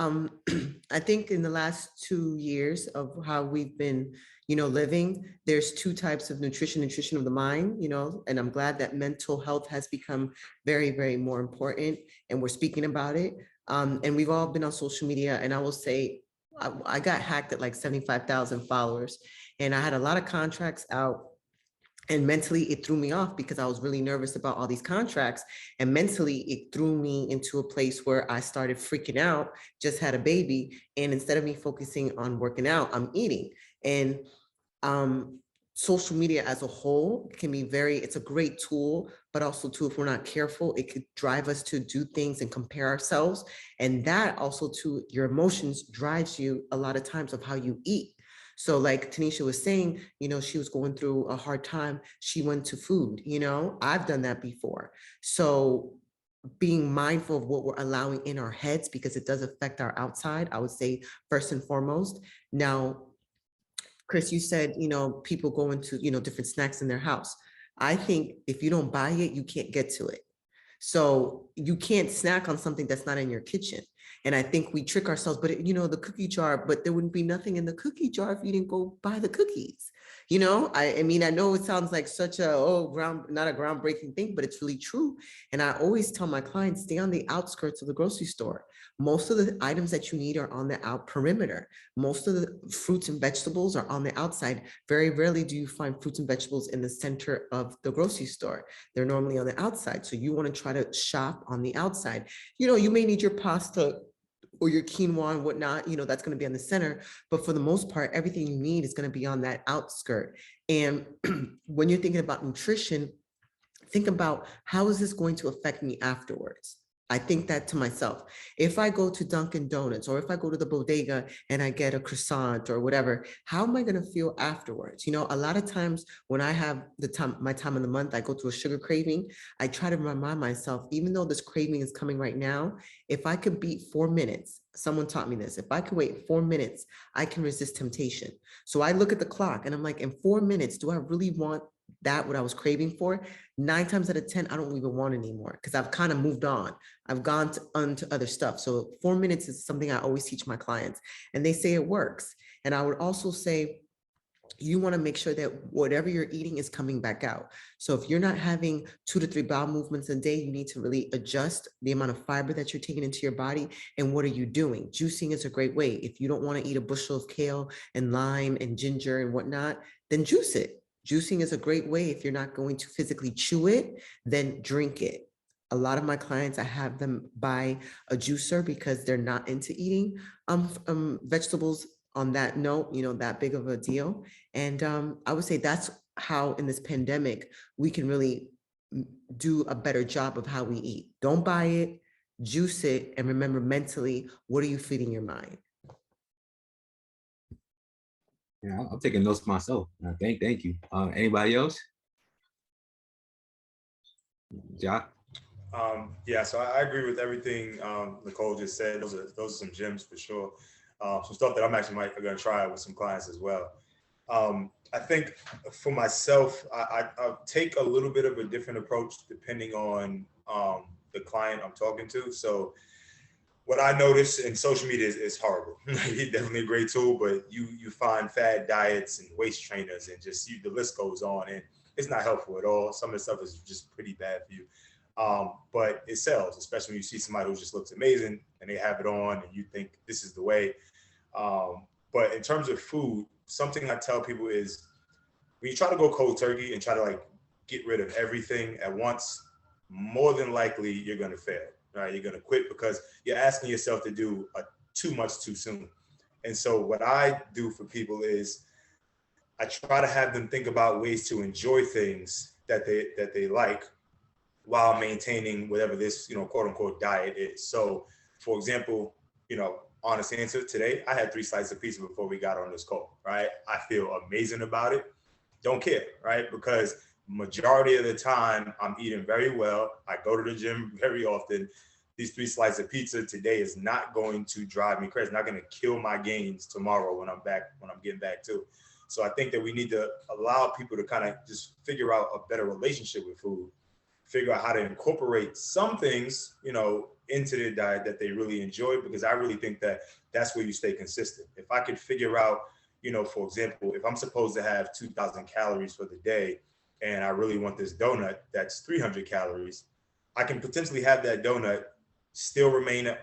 I think in the last 2 years of how we've been, living, there's two types of nutrition of the mind, and I'm glad that mental health has become very, very more important and we're speaking about it. And we've all been on social media, and I will say, I got hacked at like 75,000 followers, and I had a lot of contracts out. And mentally, it threw me off because I was really nervous about all these contracts. And mentally, it threw me into a place where I started freaking out, just had a baby. And instead of me focusing on working out, I'm eating. And um, social media as a whole can be it's a great tool, but also too, if we're not careful, it could drive us to do things and compare ourselves. And that also too, your emotions drives you a lot of times of how you eat. So like Tanisha was saying, she was going through a hard time. She went to food, I've done that before. So being mindful of what we're allowing in our heads, because it does affect our outside, I would say first and foremost. Now, Chris, you said, people go into, different snacks in their house. I think if you don't buy it, you can't get to it. So you can't snack on something that's not in your kitchen. And I think we trick ourselves, but the cookie jar, but there wouldn't be nothing in the cookie jar if you didn't go buy the cookies. I mean, I know it sounds like such a, not a groundbreaking thing, but it's really true. And I always tell my clients, stay on the outskirts of the grocery store. Most of the items that you need are on the out perimeter. Most of the fruits and vegetables are on the outside. Very rarely do you find fruits and vegetables in the center of the grocery store. They're normally on the outside. So you want to try to shop on the outside. You may need your pasta or your quinoa and whatnot, that's going to be on the center. But for the most part, everything you need is going to be on that outskirt. And when you're thinking about nutrition, think about, how is this going to affect me afterwards? I think that to myself. If I go to Dunkin' Donuts, or if I go to the bodega and I get a croissant or whatever, how am I going to feel afterwards? A lot of times when I have my time of the month, I go through a sugar craving. I try to remind myself, even though this craving is coming right now, if I could beat 4 minutes, someone taught me this, if I could wait 4 minutes, I can resist temptation. So I look at the clock and I'm like, in 4 minutes, do I really want what I was craving for? 9 times out of 10, I don't even want it anymore, because I've kind of moved on. I've gone on to other stuff. So 4 minutes is something I always teach my clients, and they say it works. And I would also say, you want to make sure that whatever you're eating is coming back out. So if you're not having 2 to 3 bowel movements a day, you need to really adjust the amount of fiber that you're taking into your body. And what are you doing? Juicing is a great way. If you don't want to eat a bushel of kale and lime and ginger and whatnot, then juice it. Juicing is a great way. If you're not going to physically chew it, then drink it. A lot of my clients, I have them buy a juicer because they're not into eating vegetables on that note, that big of a deal. And I would say that's how in this pandemic, we can really do a better job of how we eat. Don't buy it, juice it, and remember mentally, what are you feeding your mind? Yeah, I'm taking notes myself. Thank you. Anybody else? Jock? Yeah, so I agree with everything Nicole just said. Those are some gems for sure. Some stuff that I'm actually going to try with some clients as well. I think for myself, I take a little bit of a different approach depending on the client I'm talking to. So what I notice in social media is horrible. It's definitely a great tool, but you find fad diets and waist trainers and just the list goes on, and it's not helpful at all. Some of the stuff is just pretty bad for you. But it sells, especially when you see somebody who just looks amazing and they have it on and you think this is the way. But in terms of food, something I tell people is, when you try to go cold turkey and try to get rid of everything at once, more than likely you're going to fail, right? You're going to quit because you're asking yourself to do too much too soon. And so what I do for people is I try to have them think about ways to enjoy things that they like while maintaining whatever this, quote unquote diet is. So for example, honest answer, today I had 3 slices of pizza before we got on this call, right? I feel amazing about it. Don't care, right? Because majority of the time I'm eating very well. I go to the gym very often. These 3 slices of pizza today is not going to drive me crazy. It's not going to kill my gains tomorrow when I'm getting back to. So I think that we need to allow people to kind of just figure out a better relationship with food, figure out how to incorporate some things, into their diet that they really enjoy, because I really think that that's where you stay consistent. If I could figure out, for example, if I'm supposed to have 2,000 calories for the day and I really want this donut that's 300 calories, I can potentially have that donut, still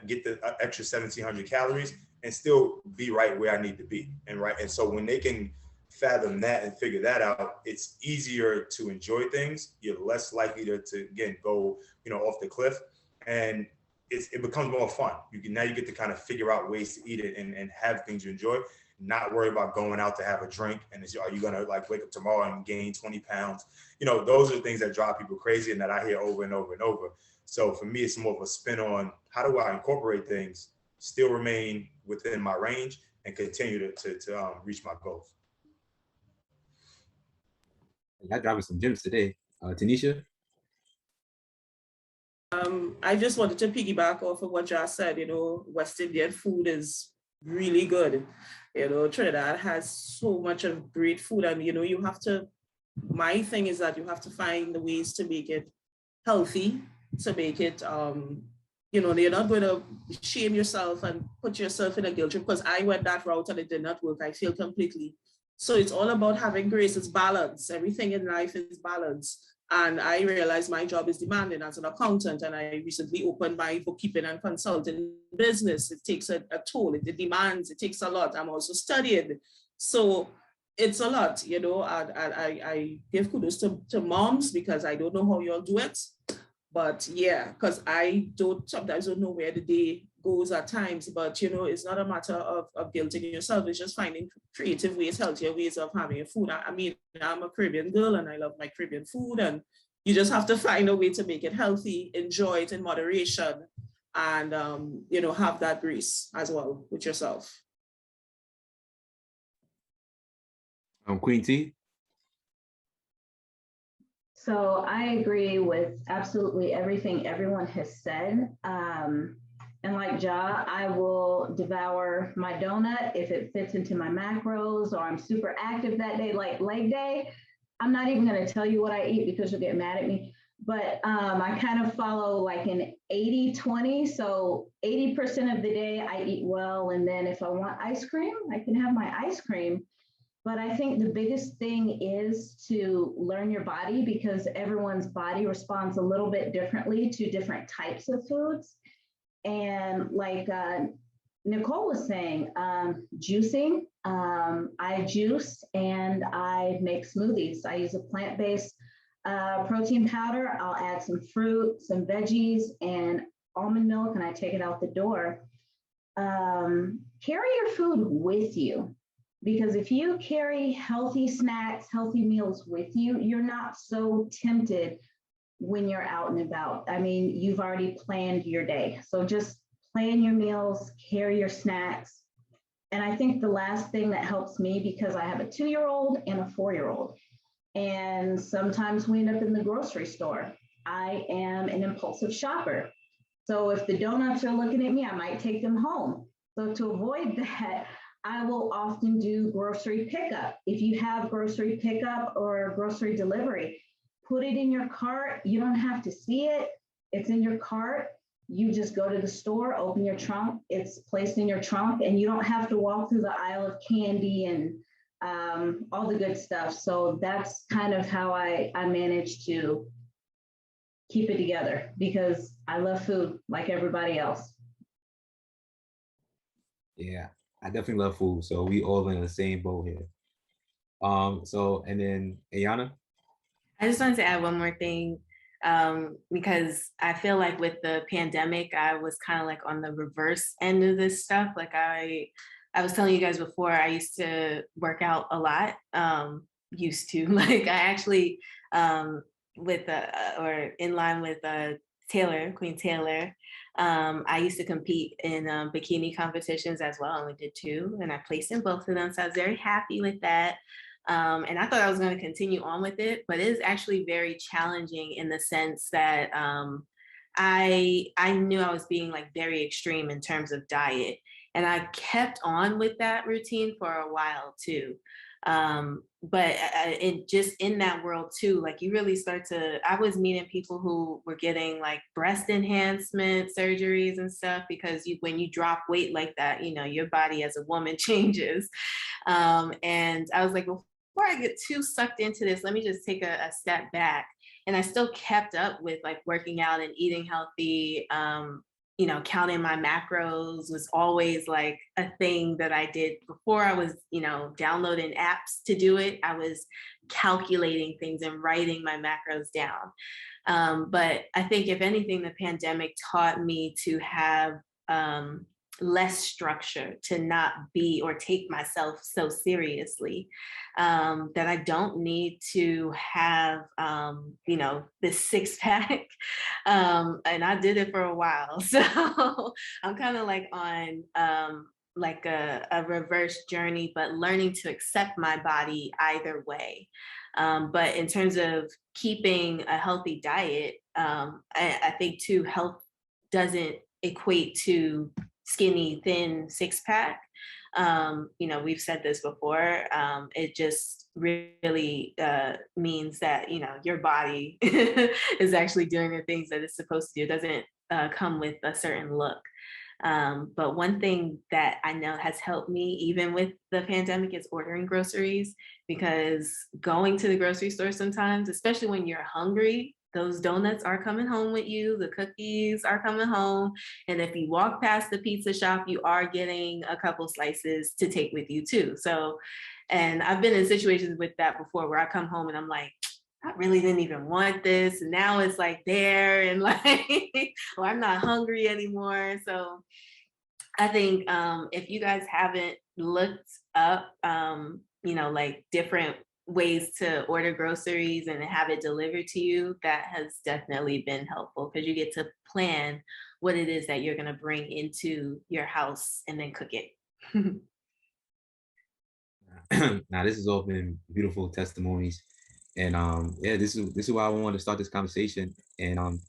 get the extra 1,700 calories, and still be right where I need to be. And so when they can fathom that and figure that out, it's easier to enjoy things. You're less likely to again go off the cliff, and it becomes more fun. Now you get to kind of figure out ways to eat it and have things you enjoy. Not worry about going out to have a drink and are you gonna like wake up tomorrow and gain 20 pounds? Those are things that drive people crazy and that I hear over and over and over. So for me, it's more of a spin on how do I incorporate things, still remain within my range, and continue to reach my goals. Y'all dropping some gems today. Tanisha? I just wanted to piggyback off of what Josh said. West Indian food is really good. Trinidad has so much of great food, and you have to, my thing is that you have to find the ways to make it healthy, to make it you're not going to shame yourself and put yourself in a guilt trip, because I went that route and it did not work. I failed completely. So it's all about having grace. It's balance. Everything in life is balance. And I realized my job is demanding as an accountant, and I recently opened my bookkeeping and consulting business. It takes a toll, it demands, it takes a lot. I'm also studying. So it's a lot, and I give kudos to moms, because I don't know how y'all do it. But yeah, because I sometimes don't know where the day goes at times, but it's not a matter of guilting yourself. It's just finding creative ways, healthier ways of having your food. I mean, I'm a Caribbean girl and I love my Caribbean food, and you just have to find a way to make it healthy, enjoy it in moderation, and have that grace as well with yourself. Queen T? So I agree with absolutely everything everyone has said. And like Ja, I will devour my donut if it fits into my macros, or I'm super active that day, like leg day. I'm not even going to tell you what I eat because you'll get mad at me. But I kind of follow like an 80-20. So 80% of the day I eat well. And then if I want ice cream, I can have my ice cream. But I think the biggest thing is to learn your body, because everyone's body responds a little bit differently to different types of foods. And like Nicole was saying, juicing, I juice and I make smoothies. I use a plant-based protein powder. I'll add some fruit, some veggies, and almond milk, and I take it out the door. Carry your food with you. Because if you carry healthy snacks, healthy meals with you, you're not so tempted when you're out and about. I mean, you've already planned your day. So just plan your meals, carry your snacks. And I think the last thing that helps me, because I have a 2-year-old and a 4-year-old, and sometimes we end up in the grocery store. I am an impulsive shopper. So if the donuts are looking at me, I might take them home. So to avoid that, I will often do grocery pickup. If you have grocery pickup or grocery delivery, put it in your cart. You don't have to see it. It's in your cart. You just go to the store, open your trunk. It's placed in your trunk, and you don't have to walk through the aisle of candy and all the good stuff. So that's kind of how I manage to keep it together, because I love food like everybody else. Yeah, I definitely love food. So we all in the same boat here. And then Ayana? I just wanted to add one more thing, because I feel like with the pandemic, I was kind of like on the reverse end of this stuff. Like I was telling you guys before, I used to work out a lot. Like I actually, in line with Queen Taylor, I used to compete in bikini competitions as well, and we did 2, and I placed in both of them. So I was very happy with that. And I thought I was going to continue on with it, but it is actually very challenging in the sense that I knew I was being like very extreme in terms of diet, and I kept on with that routine for a while too. But just in that world too, like you really start to, I was meeting people who were getting like breast enhancement surgeries and stuff because when you drop weight like that, your body as a woman changes. And I was like, before I get too sucked into this, let me just take a step back. And I still kept up with like working out and eating healthy. Counting my macros was always like a thing that I did before I was, downloading apps to do it. I was calculating things and writing my macros down. But I think if anything, the pandemic taught me to have less structure, to not be or take myself so seriously, that I don't need to have, this six pack. And I did it for a while. So I'm kind of like on like a reverse journey, but learning to accept my body either way. But in terms of keeping a healthy diet, I think too, health doesn't equate to skinny, thin six pack. We've said this before. It just really means that, your body is actually doing the things that it's supposed to do. It doesn't come with a certain look. But one thing that I know has helped me, even with the pandemic, is ordering groceries, because going to the grocery store sometimes, especially when you're hungry, those donuts are coming home with you, the cookies are coming home. And if you walk past the pizza shop, you are getting a couple slices to take with you too. So, and I've been in situations with that before where I come home and I'm like, I really didn't even want this. And now it's like there and like, or I'm not hungry anymore. So I think if you guys haven't looked up, like different ways to order groceries and have it delivered to you, that has definitely been helpful because you get to plan what it is that you're going to bring into your house and then cook it. Now, this has all been beautiful testimonies, and this is why I wanted to start this conversation, and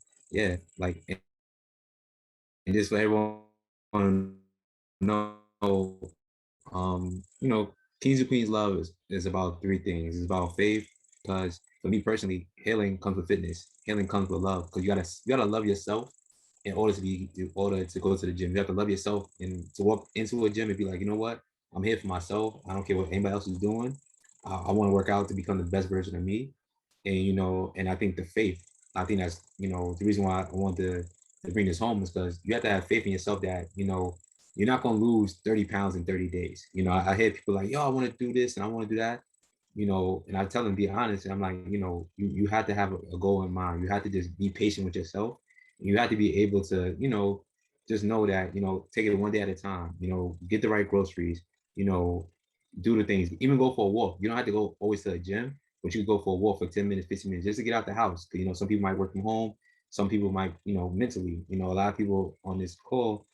like, and just let everyone know, Kings and Queens love is about three things. It's about faith, because for me personally, healing comes with fitness. Healing comes with love, because you gotta love yourself in order to go to the gym. You have to love yourself and to walk into a gym and be like, you know what, I'm here for myself. I don't care what anybody else is doing. I want to work out to become the best version of me. And I think the faith, I think that's, the reason why I want to bring this home is because you have to have faith in yourself that, you're not going to lose 30 pounds in 30 days. I hear people like, yo, I want to do this and I want to do that, and I tell them, be honest. And I'm like, you have to have a goal in mind. You have to just be patient with yourself. You have to be able to, just know that, take it one day at a time, get the right groceries, do the things, even go for a walk. You don't have to go always to the gym, but you go for a walk for 10 minutes, 15 minutes, just to get out the house. Some people might work from home. Some people might, mentally, a lot of people on this call,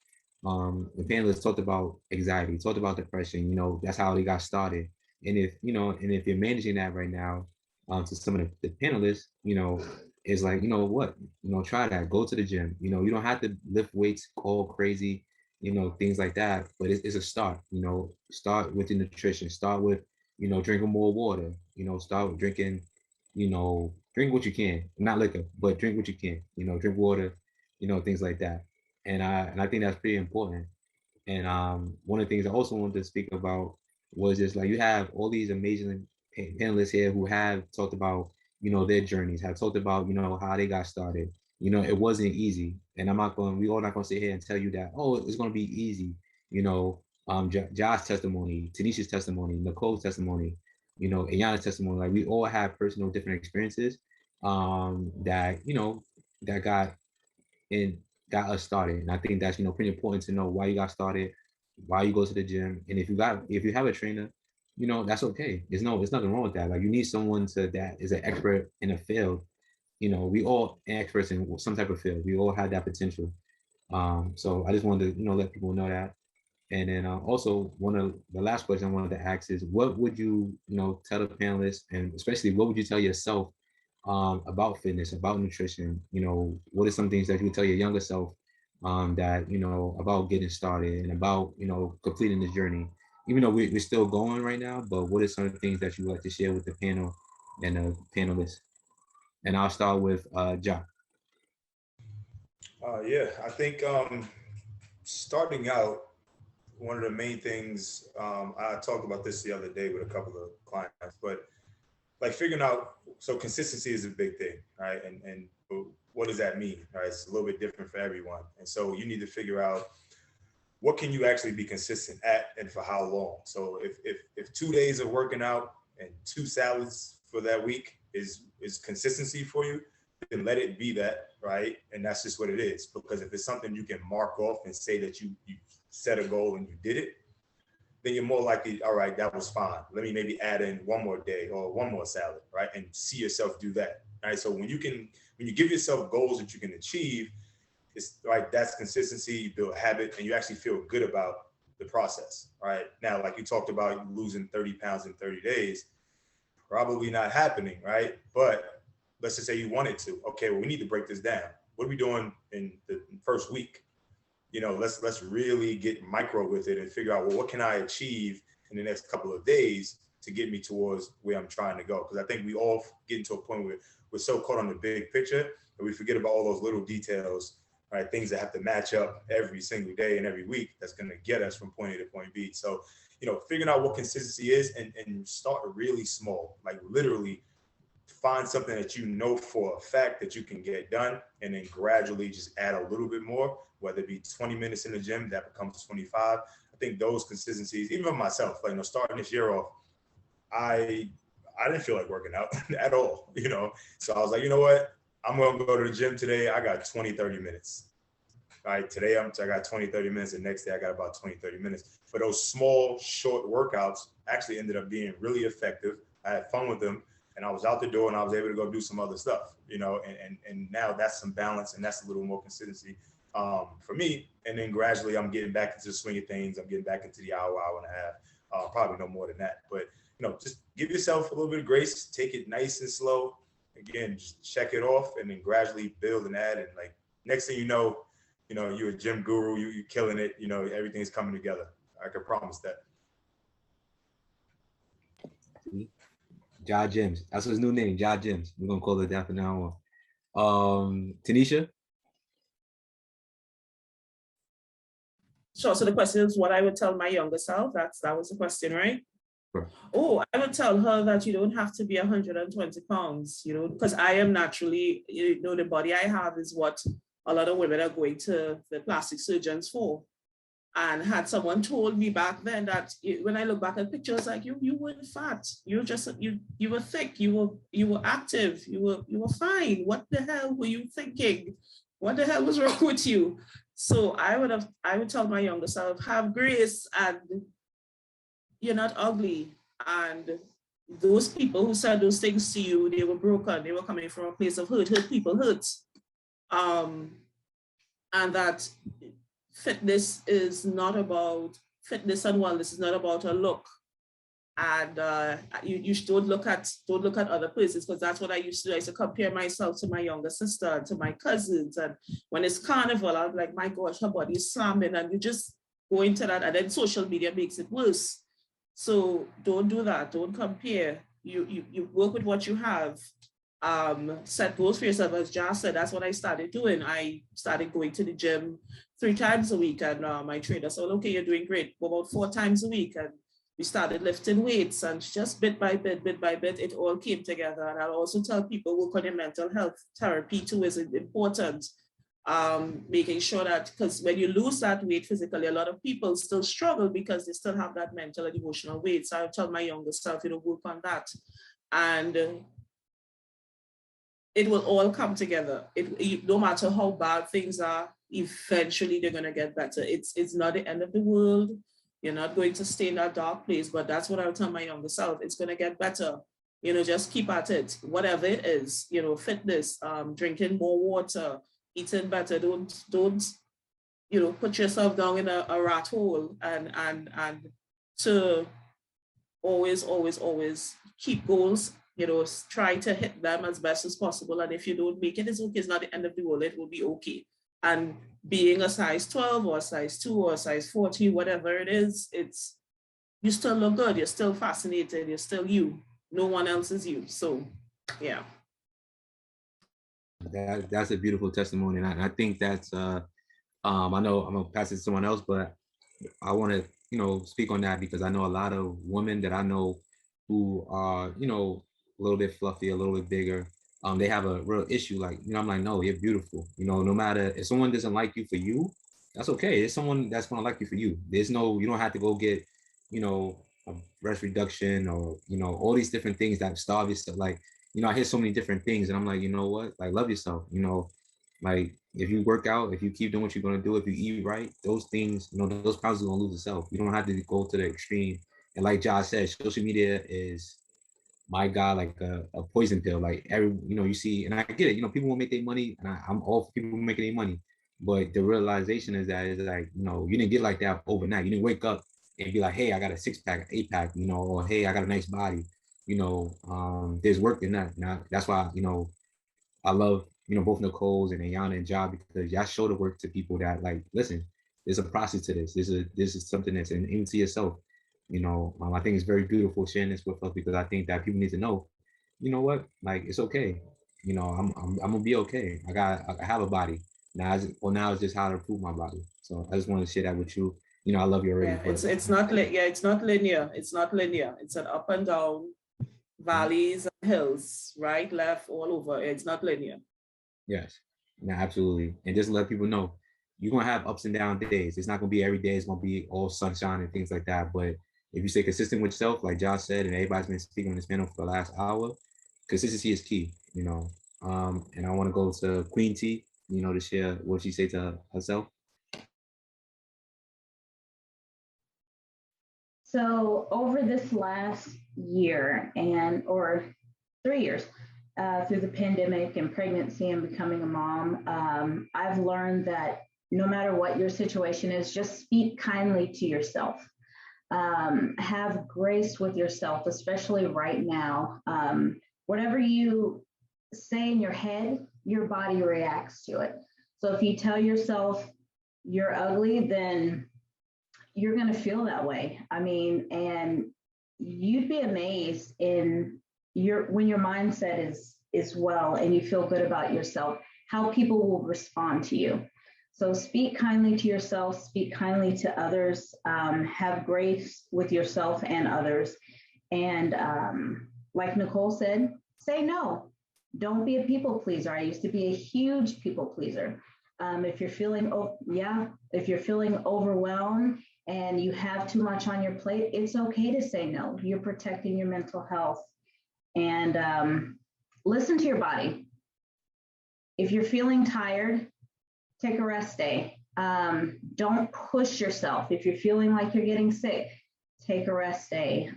the panelists talked about anxiety, talked about depression, that's how they got started. And if you're managing that right now, to some of the panelists, it's like, what, try that, go to the gym. You don't have to lift weights all crazy, things like that, but it's a start. Start with the nutrition, start with, drinking more water, start drinking, drink what you can, not liquor, but drink what you can, drink water, things like that. And I think that's pretty important. And one of the things I also wanted to speak about was just like, you have all these amazing panelists here who have talked about, their journeys, have talked about, how they got started. It wasn't easy. And we all not going to sit here and tell you that, oh, it's going to be easy. Josh's testimony, Tanisha's testimony, Nicole's testimony, Ayana's testimony. Like, we all have personal different experiences that, that got us started. And I think that's, pretty important to know why you got started, why you go to the gym. And if you have a trainer, that's okay. There's nothing wrong with that. Like, you need someone that is an expert in a field. We all experts in some type of field. We all have that potential. So I just wanted to, let people know that. And then also, one of the last question I wanted to ask is, what would you, tell the panelists, and especially what would you tell yourself about fitness, about nutrition? What are some things that you would tell your younger self that, about getting started and about, completing this journey, even though we're still going right now, but what are some of the things that you would like to share with the panel and the panelists? And I'll start with John. Yeah, I think starting out, one of the main things, I talked about this the other day with a couple of clients, but like figuring out, so consistency is a big thing, right? And what does that mean, right? It's a little bit different for everyone. And so you need to figure out what can you actually be consistent at and for how long. So if 2 days of working out and 2 salads for that week is consistency for you, then let it be that, right? And that's just what it is. Because if it's something you can mark off and say that you set a goal and you did it, then you're more likely, all right, that was fine. Let me maybe add in 1 more day or 1 more salad, right? And see yourself do that, right? So when you give yourself goals that you can achieve, it's right, that's consistency, you build habit, and you actually feel good about the process, right? Now, like you talked about losing 30 pounds in 30 days, probably not happening, right? But let's just say you wanted to. Okay, well, we need to break this down. What are we doing in the first week? Let's really get micro with it and figure out, well, what can I achieve in the next couple of days to get me towards where I'm trying to go? Because I think we all get into a point where we're so caught on the big picture that we forget about all those little details, right? Things that have to match up every single day and every week that's going to get us from point A to point B. So, figuring out what consistency is and start really small, like literally find something that you know for a fact that you can get done, and then gradually just add a little bit more, whether it be 20 minutes in the gym, that becomes 25. I think those consistencies, even for myself, like, starting this year off, I didn't feel like working out at all, So I was like, you know what? I'm going to go to the gym today. I got 20, 30 minutes. All right, today I got 20, 30 minutes. The next day I got about 20, 30 minutes. But those small, short workouts actually ended up being really effective. I had fun with them, and I was out the door and I was able to go do some other stuff, and now that's some balance and that's a little more consistency for me. And then gradually I'm getting back into the swing of things. I'm getting back into the hour and a half, probably no more than that. But, just give yourself a little bit of grace, take it nice and slow. Again, just check it off and then gradually build and add. And like next thing you know, you're a gym guru, you're killing it, everything's coming together. I can promise that. Ja Gyms. That's his new name, Ja Gyms. We're gonna call it that from now on. Tanisha? Sure. So the question is what I would tell my younger self. That was the question, right? Sure. Oh, I would tell her that you don't have to be 120 pounds, because I am naturally, the body I have is what a lot of women are going to the plastic surgeons for. And had someone told me back then that when I look back at pictures, like you weren't fat, you were thick, you were active, you were fine. What the hell were you thinking? What the hell was wrong with you? So I would tell my younger self, have grace, and you're not ugly. And those people who said those things to you, they were broken. They were coming from a place of hurt. Hurt people hurt. And that fitness and wellness is not about a look. And you don't look at other places, because that's what I used to do. I used to compare myself to my younger sister, to my cousins. And when it's carnival, I'm like, my gosh, her body is slamming, and you just go into that, and then social media makes it worse. So don't do that. Don't compare. You work with what you have. Set goals for yourself. As Jas said, that's what I started doing. I started going to the gym 3 times a week, and my trainer said, okay, you're doing great. Go about 4 times a week. And we started lifting weights, and just bit by bit, it all came together. And I'll also tell people, work on your mental health. Therapy too is important. Making sure that, because when you lose that weight physically, a lot of people still struggle because they still have that mental and emotional weight. So I'll tell my younger self, work on that. And it will all come together. No matter how bad things are, eventually they're going to get better. It's not the end of the world. You're not going to stay in that dark place, but that's what I'll tell my younger self. It's going to get better. Just keep at it. Whatever it is, fitness, drinking more water, eating better. Don't put yourself down in a rat hole, and to always keep goals. Try to hit them as best as possible. And if you don't make it, it's okay. It's not the end of the world. It will be okay. And being a size 12 or a size 2 or a size 14, whatever it is, you still look good, you're still fascinated, you're still you. No one else is you. So yeah. That's a beautiful testimony, and I think that's I know I'm gonna pass it to someone else, but I want to speak on that because I know a lot of women that I know who are a little bit fluffy, a little bit bigger. They have a real issue. Like I'm like, no, you're beautiful. No matter if someone doesn't like you for you, that's okay. There's someone that's gonna like you for you. You don't have to go get a breast reduction or all these different things that starve yourself. Like I hear so many different things, and I'm like, you know what? Like love yourself. Like if you work out, if you keep doing what you're gonna do, if you eat right, those things, those pounds are gonna lose itself. You don't have to go to the extreme. And like Josh said, social media is, my God, like a poison pill. Like you see, and I get it. People will make their money, and I'm all for people making their money. But the realization is that it's like, you didn't get like that overnight. You didn't wake up and be like, hey, I got a 6-pack, 8-pack, or hey, I got a nice body. There's work in that. Now that's why, I love, both Nicole's and Ayana and Ja, because y'all show the work to people that like, listen, there's a process to this. This is something that's even to yourself. I think it's very beautiful sharing this with us because I think that people need to know, what, like it's okay. I'm gonna be okay. I have a body. Now it's just how to improve my body. So I just want to share that with you. I love you already. Yeah, it's not it's not linear. It's not linear. It's an up and down, valleys and hills, right, left, all over. It's not linear. Yes, no, absolutely. And just let people know, you're gonna have ups and down days. It's not gonna be every day. It's gonna be all sunshine and things like that. But if you stay consistent with yourself, like Josh said, and everybody's been speaking on this panel for the last hour, consistency is key. And I want to go to Queen T, to share what she said to herself. So over this last year or 3 years, through the pandemic and pregnancy and becoming a mom, I've learned that no matter what your situation is, just speak kindly to yourself. Have grace with yourself, especially right now. Whatever you say in your head, your body reacts to it. So if you tell yourself you're ugly, then you're going to feel that way. I mean, and you'd be amazed when your mindset is well and you feel good about yourself, how people will respond to you. So speak kindly to yourself, speak kindly to others, have grace with yourself and others. And like Nicole said, say no. Don't be a people pleaser. I used to be a huge people pleaser. If you're feeling overwhelmed and you have too much on your plate, it's okay to say no. You're protecting your mental health. And listen to your body. If you're feeling tired, take a rest day. Don't push yourself. If you're feeling like you're getting sick, take a rest day.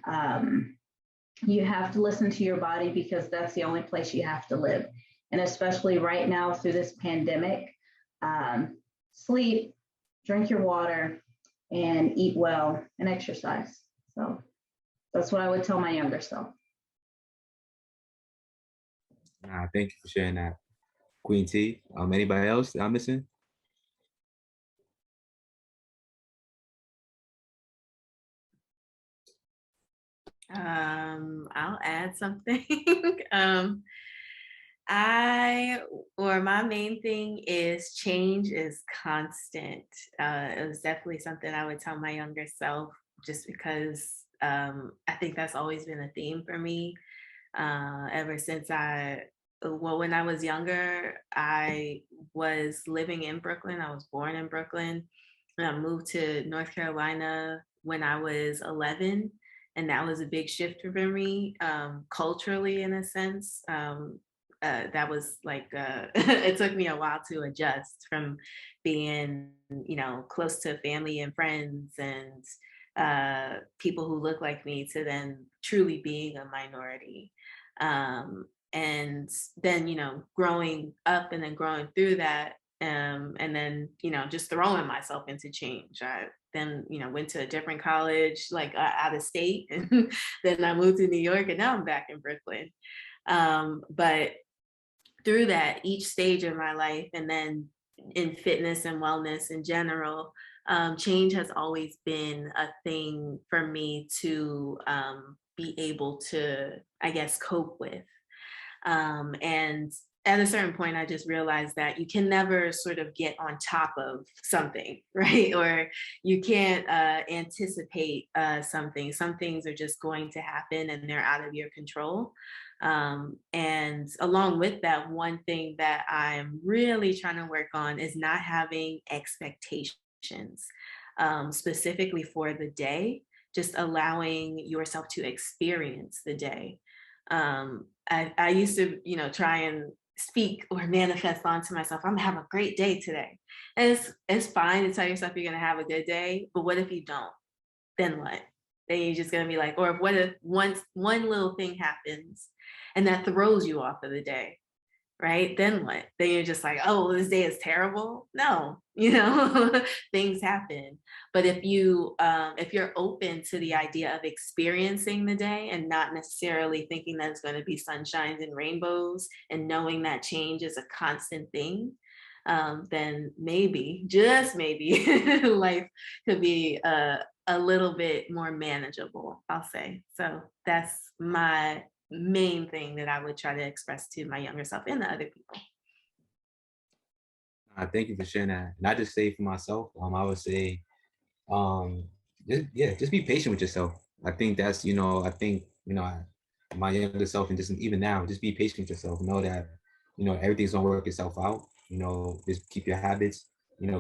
You have to listen to your body because that's the only place you have to live. And especially right now through this pandemic, sleep, drink your water, and eat well and exercise. So that's what I would tell my younger self. Thank you for sharing that, Queen T. Anybody else that I'm missing? I'll add something. My main thing is change is constant. It was definitely something I would tell my younger self, just because I think that's always been a theme for me ever since when I was younger, I was living in Brooklyn. I was born in Brooklyn, and I moved to North Carolina when I was 11. And that was a big shift for me, culturally, in a sense. That was like, it took me a while to adjust from being, close to family and friends and people who look like me to then truly being a minority. And then, growing up and then growing through that, and then, just throwing myself into change. I then, went to a different college, like out of state, and then I moved to New York, and now I'm back in Brooklyn. But through that, each stage of my life, and then in fitness and wellness in general, change has always been a thing for me to be able to, I guess, cope with. And at a certain point, I just realized that you can never sort of get on top of something, right? Or you can't anticipate something. Some things are just going to happen and they're out of your control. And along with that, one thing that I'm really trying to work on is not having expectations, specifically for the day, just allowing yourself to experience the day. I used to, try and speak or manifest onto myself, I'm gonna have a great day today. And it's fine to tell yourself you're gonna have a good day, but what if you don't? Then what? Then you're just gonna be like, or what if one little thing happens and that throws you off of the day? Right? Then what? Then you're just like, oh, this day is terrible. No, things happen. But if you're open to the idea of experiencing the day and not necessarily thinking that it's going to be sunshines and rainbows and knowing that change is a constant thing, then maybe, just maybe, life could be a little bit more manageable, I'll say. So that's my main thing that I would try to express to my younger self and the other people. Thank you for sharing that. And I just say for myself, I would say, just be patient with yourself. I think that's, my younger self and just even now, just be patient with yourself. Know that, everything's gonna work itself out. Just keep your habits,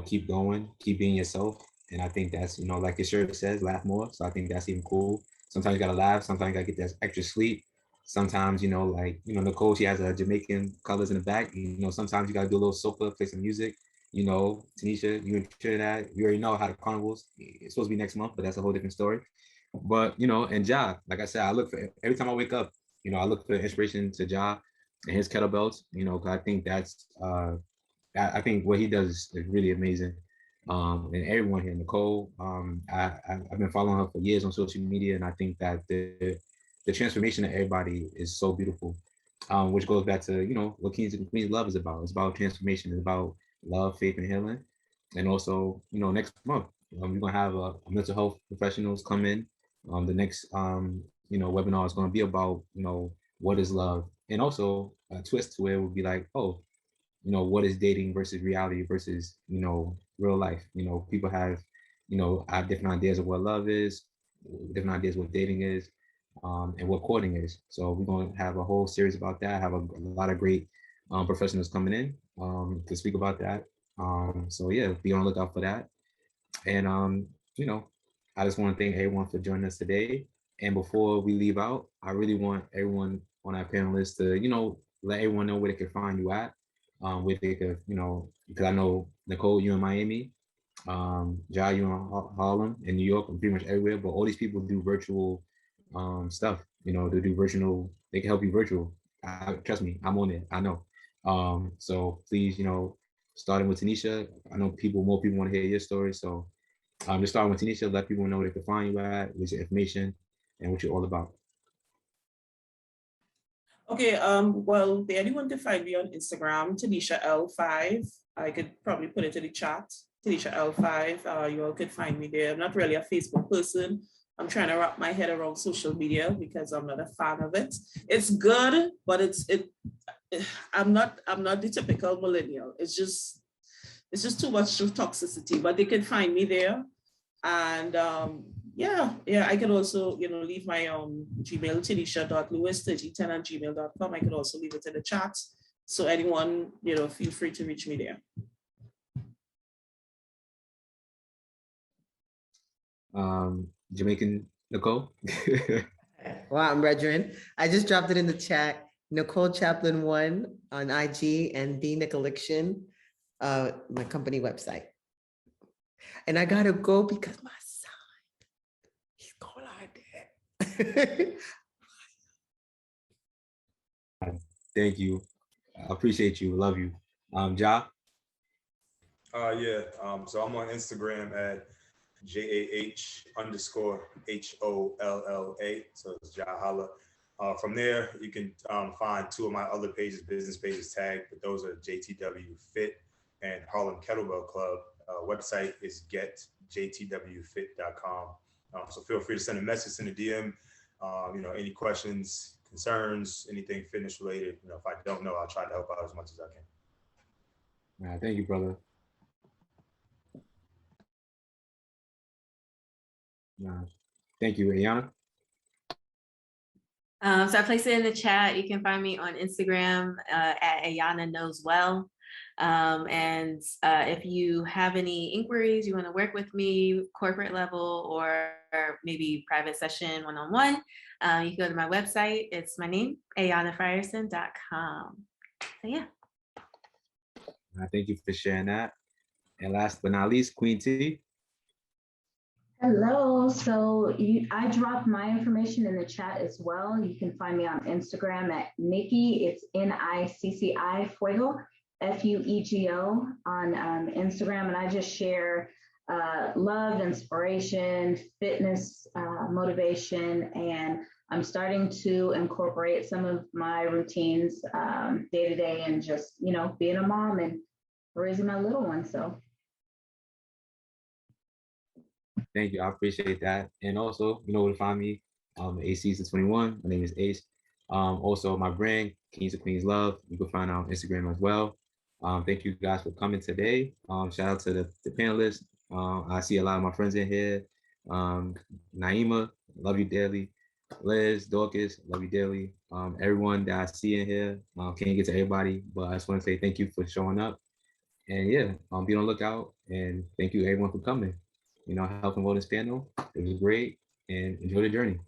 keep going, keep being yourself. And I think that's, like your shirt says, laugh more. So I think that's even cool. Sometimes you gotta laugh, sometimes you gotta get that extra sleep. Sometimes, Nicole, she has a Jamaican colors in the back. Sometimes you gotta do a little soca, play some music. Tanisha, you in Trinidad, you already know how the carnivals. It's supposed to be next month, but that's a whole different story. But and Ja, like I said, I look for every time I wake up. I look for inspiration to Ja and his kettlebells. Because I think that's I think what he does is really amazing. And everyone here, Nicole, I've been following her for years on social media, and I think that the transformation of everybody is so beautiful, which goes back to, what Kings and Queens Love is about. It's about transformation. It's about love, faith, and healing. And also, next month, we're going to have mental health professionals come in. The next, webinar is going to be about, what is love? And also a twist to where it would be like, oh, what is dating versus reality versus, real life? People have, have different ideas of what love is, different ideas what dating is, and what courting is. So we're going to have a whole series about that. Have a lot of great professionals coming in to speak about that. So yeah, be on the lookout for that. And I just want to thank everyone for joining us today. And before we leave out, I really want everyone on our panelists to, let everyone know where they can find you at. Where they could, because I know Nicole, you in Miami, Ja, you in Harlem, in New York, and pretty much everywhere. But all these people do virtual stuff. They do virtual. They can help you virtual. Trust me, I'm on it. I know. So please, starting with Tanisha. I know more people want to hear your story. So just starting with Tanisha, let people know where they can find you at, with your information, and what you're all about. Okay, well, anyone can find me on Instagram, Tanisha L5. I could probably put it in the chat, Tanisha L5. You all could find me there. I'm not really a Facebook person. I'm trying to wrap my head around social media because I'm not a fan of it. It's good, but I'm not the typical millennial. It's just too much toxicity, but they can find me there. And yeah, I can also, leave my Gmail, tanisha.lewis3010@gmail.com. I could also leave it in the chat. So anyone, feel free to reach me there. Jamaican Nicole. Wow, I'm Redrin. I just dropped it in the chat. Nicole Chaplin 1 on IG and The Nicoliction, my company website. And I gotta go because my son, he's going like that. Thank you. I appreciate you. Love you. Ja? Yeah. So I'm on Instagram at JAH_HOLLA. So it's Ja Holla. From there, you can find two of my other pages, business pages tagged, but those are JTW Fit and Harlem Kettlebell Club. Website is jtwfit.com. So feel free to send a message in the DM. Any questions, concerns, anything fitness related. If I don't know, I'll try to help out as much as I can. Thank you, brother. Thank you, Ayana. So I placed it in the chat. You can find me on Instagram at Ayana Knows Well. And if you have any inquiries, you want to work with me, corporate level or maybe private session one-on-one, you can go to my website. It's my name, ayanafryerson.com. So yeah. Thank you for sharing that. And last but not least, Queen T. Hello. So I dropped my information in the chat as well. You can find me on Instagram at Nikki. It's NICCI Fuego, FUEGO on Instagram. And I just share love, inspiration, fitness, motivation. And I'm starting to incorporate some of my routines day to day and just, being a mom and raising my little one. So. Thank you. I appreciate that. And also, you know where to find me. ACeason21. My name is Ace. Also, my brand, Kings of Queens Love. You can find out on Instagram as well. Thank you guys for coming today. Shout out to the panelists. I see a lot of my friends in here. Naima, love you dearly. Liz, Dorcas, love you dearly. Everyone that I see in here, can't get to everybody, but I just want to say thank you for showing up. And yeah, be on the lookout. And thank you everyone for coming. Health and wellness panel. It was great, and enjoy the journey.